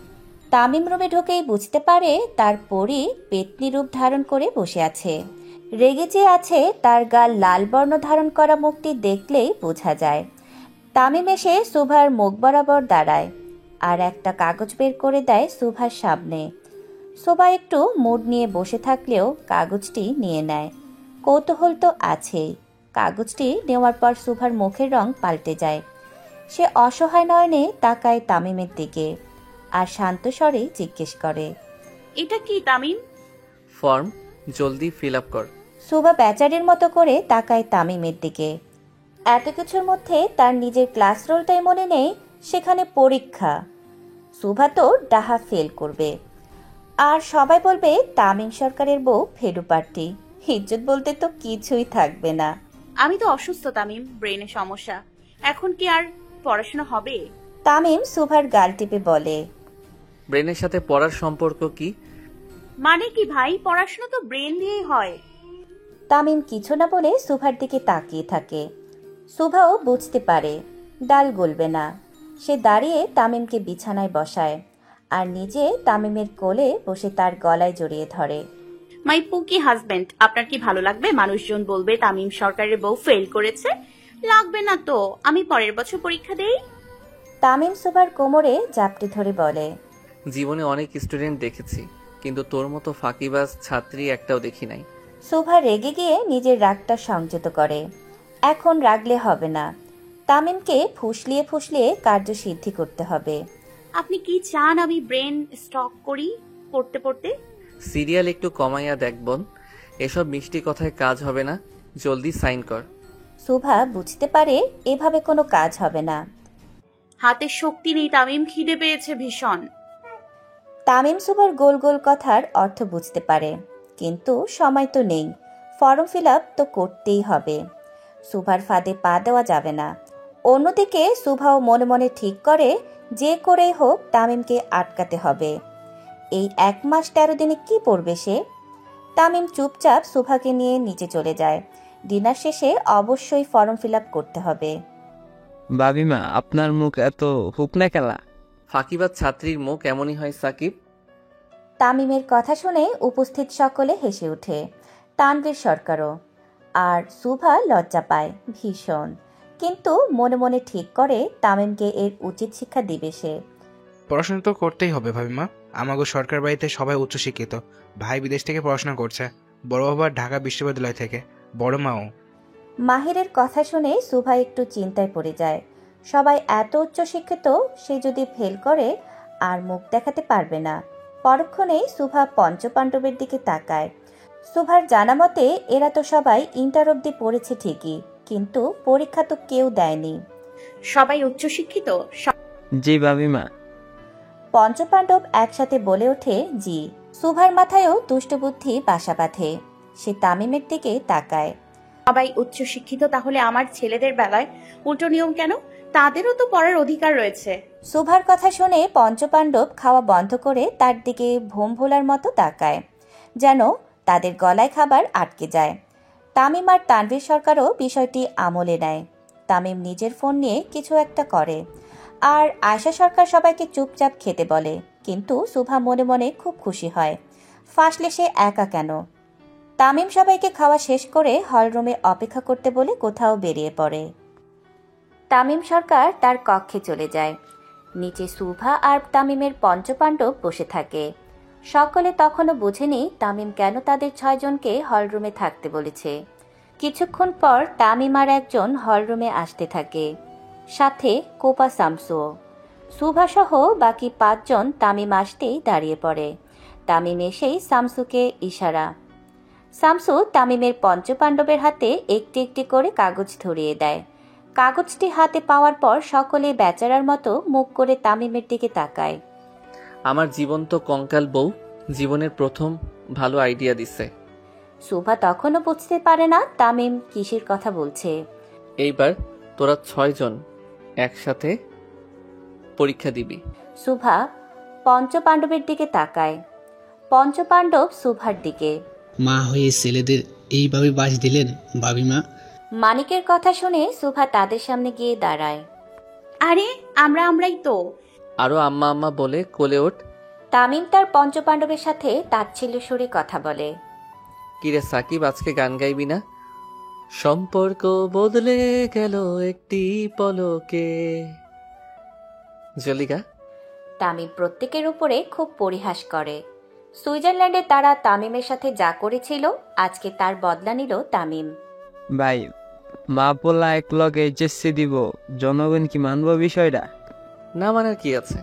Speaker 3: তামিম রুমে ঢুকেই বুঝতে পারে তার পরী পেতনি রূপ ধারণ করে বসে আছে। রেগে যে আছে তার গাল লাল বর্ণ ধারণ করা মুখটি দেখলেই বোঝা যায়। তামিম এসে শুভার মুখ বরাবর দাঁড়ায় আর একটা কাগজ বের করে দেয় শুভার সামনে। শোভা একটু মুড নিয়ে বসে থাকলেও কাগজটি নিয়ে নেয়। কৌতূহল তো আছেই। কাগজটি নেওয়ার পর শুভার মুখের রং পাল্টে যায়। সে অসহায় নয়নে তাকায় তামিমের দিকে আর শান্ত স্বরে জিজ্ঞেস করে,
Speaker 6: এটা কি তামিম?
Speaker 2: ফর্ম, জলদি ফিল আপ কর।
Speaker 3: শুভা বেচারির মতো করে তাকায় তামিমের দিকে। এত কিছুর মধ্যে তার নিজের ক্লাস রোলটাই মনে নেই, সেখানে পরীক্ষা। শুভা তো ডাহা ফেল করবে, আর সবাই বলবে তামিম সরকারের বউ ফেডু পার্টি। ইজ্জত বলতে তো কিছুই থাকবে না।
Speaker 6: আমি তো অসুস্থ তামিম, ব্রেনে সমস্যা। এখন কি আর পড়াশোনা হবে?
Speaker 3: তামিম শুভার গাল টিপে বলে,
Speaker 2: ব্রেনের সাথে পড়ার সম্পর্ক কি?
Speaker 6: মানে কি ভাই? পড়াশোনা তো ব্রেন দিয়েই হয়।
Speaker 3: তামিম কিছু না বলে সুভার দিকে তাকিয়ে থাকে। সুভাও বুঝতে পারে ডাল গলবে না। সে দাঁড়িয়ে তামিমকে বিছানায় বসায় আর নিজে তামিমের কোলে বসে তার গলায় জড়িয়ে ধরে।
Speaker 6: মাই পুকি হাজবেন্ড, আপনার কি ভালো লাগবে মানুষজন বলবে তামিম সরকারের বউ ফেল করেছে? লাগবে না তো আমি পরের বছর পরীক্ষা দেই।
Speaker 3: তামিম সুভার কোমরে জাপটে ধরে বলে,
Speaker 2: জীবনে অনেক স্টুডেন্ট দেখেছি, কিন্তু তোর মতো ফাঁকিবাজ ছাত্রী একটাও দেখি নাই।
Speaker 3: সুভা রেগে গিয়ে নিজের রাগটা সংযত করে। এখন রাগলে হবে না, তামিমকে ফুসলিয়ে ফুসলিয়ে কার্যসিদ্ধি করতে হবে।
Speaker 6: আপনি কি চান আমি ব্রেন স্টক করি পড়তে পড়তে?
Speaker 2: সিরিয়াল একটু কমাইয়া দেখ বোন, এসব মিষ্টি কথায় কাজ হবে না, জলদি সাইন কর।
Speaker 3: সুভা বুঝতে পারে এভাবে কোনো কাজ হবে না।
Speaker 6: হাতে শক্তি নেই তামিম, খিদে পেয়েছে ভীষণ।
Speaker 3: তামিম সুভার গোল গোল কথার অর্থ বুঝতে পারে, কিন্তু সময় তো নেই, ফর্ম ফিল আপ তো করতেই হবে। সুভার ফাঁদে পা দেওয়া যাবে না। অন্যদিকে সুভাও মনে মনে ঠিক করে যে করেই হোক তামিমকে আটকাতে হবে। এই 1 মাস 13 দিনে কি পড়বে সে? তামিম চুপচাপ সুভাকে নিয়ে নিচে চলে যায়। ডিনার শেষে অবশ্যই ফর্ম ফিল আপ করতে হবে।
Speaker 7: বাবিমা, আপনার মুখ এত হুকনা খেলা।
Speaker 2: ফাঁকিবাজ ছাত্রীর মুখ এমনই হয় সাকিব।
Speaker 3: তামিমের কথা শুনে উপস্থিত সকলে হেসে ওঠে, তানভীর সরকারও। আর সুভা লজ্জা পায় ভীষণ, কিন্তু মনে মনে ঠিক করে তামিমকে এর উচিত শিক্ষা দিবে সে।
Speaker 5: পড়াশোনা তো করতেই হবে ভাবিমা। আমাগো সরকার বাড়িতে সবাই উচ্চশিক্ষিত। ভাই বিদেশ থেকে পড়াশোনা করছে, বড় বাবা ঢাকা বিশ্ববিদ্যালয় থেকে, বড় মাও।
Speaker 3: মাহিরের কথা শুনে সুভা একটু চিন্তায় পড়ে যায়। সবাই এত উচ্চশিক্ষিত, সে যদি ফেল করে আর মুখ দেখাতে পারবে না। পরক্ষণেই সুভা পঞ্চপাণ্ডবের দিকে তাকায়। সুভার জানা মতে এরা তো সবাই ইন্টার অবধি পড়েছে ঠিকই, কিন্তু পরীক্ষা তো কেউ দেয়নি।
Speaker 6: সবাই উচ্চশিক্ষিত?
Speaker 7: জি বাবিমা।
Speaker 3: পঞ্চপাণ্ডব একসাথে বলে ওঠে জি। সুভার মাথায়ও দুষ্টবুদ্ধি বাসা বাঁধে। সে তামিমের দিকে তাকায়।
Speaker 6: সবাই উচ্চশিক্ষিত, তাহলে আমার ছেলেদের বেলায় উল্টো নিয়ম কেন? তাদেরও তো পড়ার অধিকার রয়েছে।
Speaker 3: সুভার কথা শুনে পঞ্চপাণ্ডব খাওয়া বন্ধ করে তার দিকে ভোম ভোলার মতো তাকায়, যেন তাদের গলায় খাবার আটকে যায়। তামিম আর তানভীর সরকারও বিষয়টি আমলে নেয়। তামিম নিজের ফোন নিয়ে কিছু একটা করে, আর আয়শা সরকার সবাইকে চুপচাপ খেতে বলে। কিন্তু সুভা মনে মনে খুব খুশি হয়, ফাঁসলে সে একা কেন। তামিম সবাইকে খাওয়া শেষ করে হলরুমে অপেক্ষা করতে বলে কোথাও বেরিয়ে পড়ে। তামিম সরকার তার কক্ষে চলে যায়। নিচে সুভা আর তামিমের পঞ্চপাণ্ডব বসে থাকে। সকলে তখনও বোঝেনি তামিম কেন তাদের 6 জনকে হলরুমে থাকতে বলেছে। কিছুক্ষণ পর তামিম আর একজন হলরুমে আসতে থাকে, সাথে কোপা শামসুও। সুভা সহ বাকি 5 জন তামিম আসতেই দাঁড়িয়ে পড়ে। তামিম এসেই শামসুকে ইশারা। শামসু তামিমের পঞ্চপাণ্ডবের হাতে একটি একটি করে কাগজ ধরিয়ে দেয়। কাগজটি হাতে পাওয়ার পর সকলে বেচারার মতো মুখ করে তামিমের দিকে তাকায়।
Speaker 2: আমার জীবন্ত কঙ্কাল বউ জীবনের প্রথম ভালো আইডিয়া দিছে।
Speaker 3: সুভা তখনও বুঝতে পারে না তামিম কিসের কথা বলছে।
Speaker 2: এইবার তোরা 6 জন একসাথে পরীক্ষা দিবি।
Speaker 3: সুভা পঞ্চপাণ্ডবের দিকে তাকায়। পঞ্চপাণ্ডব সুভার দিকে।
Speaker 10: মা হয়ে ছেলেদের এইভাবে বাস দিলেন বাবিমা।
Speaker 3: মানিকের কথা শুনে সুভা তাদের সামনে গিয়ে দাঁড়ায়।
Speaker 6: আরে আমরাই তো।
Speaker 2: আরো আম্মা আম্মা বলে কোলে ওঠ।
Speaker 3: তামিম তার পঞ্চপাণ্ডবের সাথে তাচ্ছিল্য সুরে কথা বলে।
Speaker 2: কিরে সাকিব, আজকে গান গাইবি না? সম্পর্ক বদলে গেল একটি পলকে, জলিগা।
Speaker 3: তামিম প্রত্যেকের উপরে খুব পরিহাস করে। সুইজারল্যান্ডে তারা তামিমের সাথে যা করেছিল, আজকে তার বদলা নিল তামিম।
Speaker 7: ভাই, মা পোলা এক লগে এইচএসসি দিব, জনগণ কি মানব বিষয়টা?
Speaker 2: না মানার কি আছে?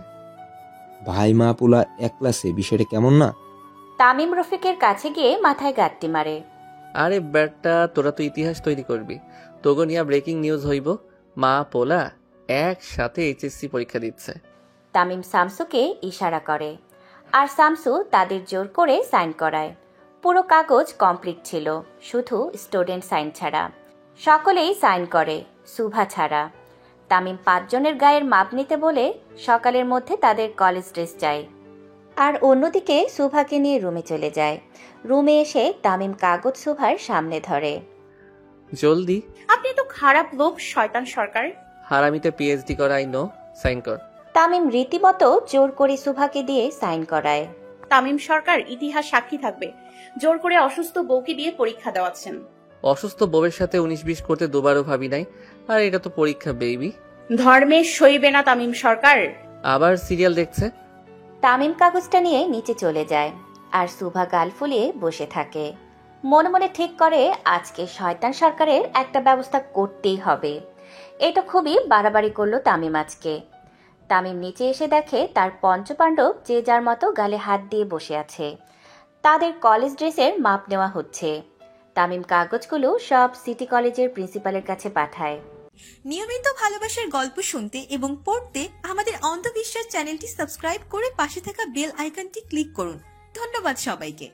Speaker 14: ভাই মা পোলা এক ক্লাসে, বিষয়টা কেমন না?
Speaker 3: তামিম রফিকের কাছে গিয়ে মাথায় গাঁটটি মারে।
Speaker 2: আরে ব্যাটটা, তোরা তো ইতিহাস তৈরি করবি। তোগো নিয়া ব্রেকিং নিউজ হইব, মা পোলা একসাথে এইচএসসি পরীক্ষা দিচ্ছে।
Speaker 3: তামিম শামসুকে ইশারা করে, আর শামসু তাদের জোর করে সাইন করায়। পুরো কাগজ কমপ্লিট ছিল, শুধু স্টুডেন্ট সাইন ছাড়া। সকলেই সাইন করে, সুভা ছাড়া। তামিম 5 জনের গায়ের মাপ নিতে বলে সকালের মধ্যে তাদের কলেজ ড্রেস চাই। আর অন্যদিকে সুভাকে নিয়ে রুমে চলে যায়। রুমে এসে তামিম কাগজ সুভার সামনে ধরে।
Speaker 2: জলদি।
Speaker 6: আপনি তো খারাপ লোক শয়তান সরকার।
Speaker 2: হারামিতে পিএইচডি করাই নো, সাইন কর।
Speaker 3: তামিম রীতিমতো জোর করে সুভাকে দিয়ে সাইন করায়।
Speaker 6: তামিম সরকার ইতিহাস সাক্ষী থাকবে, জোর করে অসুস্থ বউকে দিয়ে পরীক্ষা দেওয়াচ্ছেন।
Speaker 2: অসুস্থ বউয়ের সাথে 19-20 করতে দুবারও ভাবি নাই, আর এটা তো পরীক্ষা বেবি।
Speaker 6: ধর্মে সইবে না তামিম সরকার।
Speaker 2: আবার সিরিয়াল দেখছে।
Speaker 3: তামিম কাগজটা নিয়ে নিচে চলে যায় আর সুভা গাল ফুলিয়ে বসে থাকে। মনে মনে ঠিক করে আজকে শয়তান সরকারের একটা ব্যবস্থা করতেই হবে। এটা খুবই বাড়াবাড়ি করলো তামিম আজকে। তামিম নিচে এসে দেখে তার পঞ্চপাণ্ডব যে যার মতো গালে হাত দিয়ে বসে আছে। তাদের কলেজ ড্রেসের মাপ নেওয়া হচ্ছে। তামিম কাগজগুলো সব সিটি কলেজের প্রিন্সিপালের কাছে পাঠায়।
Speaker 1: নিয়মিত ভালোবাসার গল্প শুনতে এবং পড়তে আমাদের অন্ধবিশ্বাস চ্যানেলটি সাবস্ক্রাইব করে পাশে থাকা বেল আইকনটি ক্লিক করুন। ধন্যবাদ সবাইকে।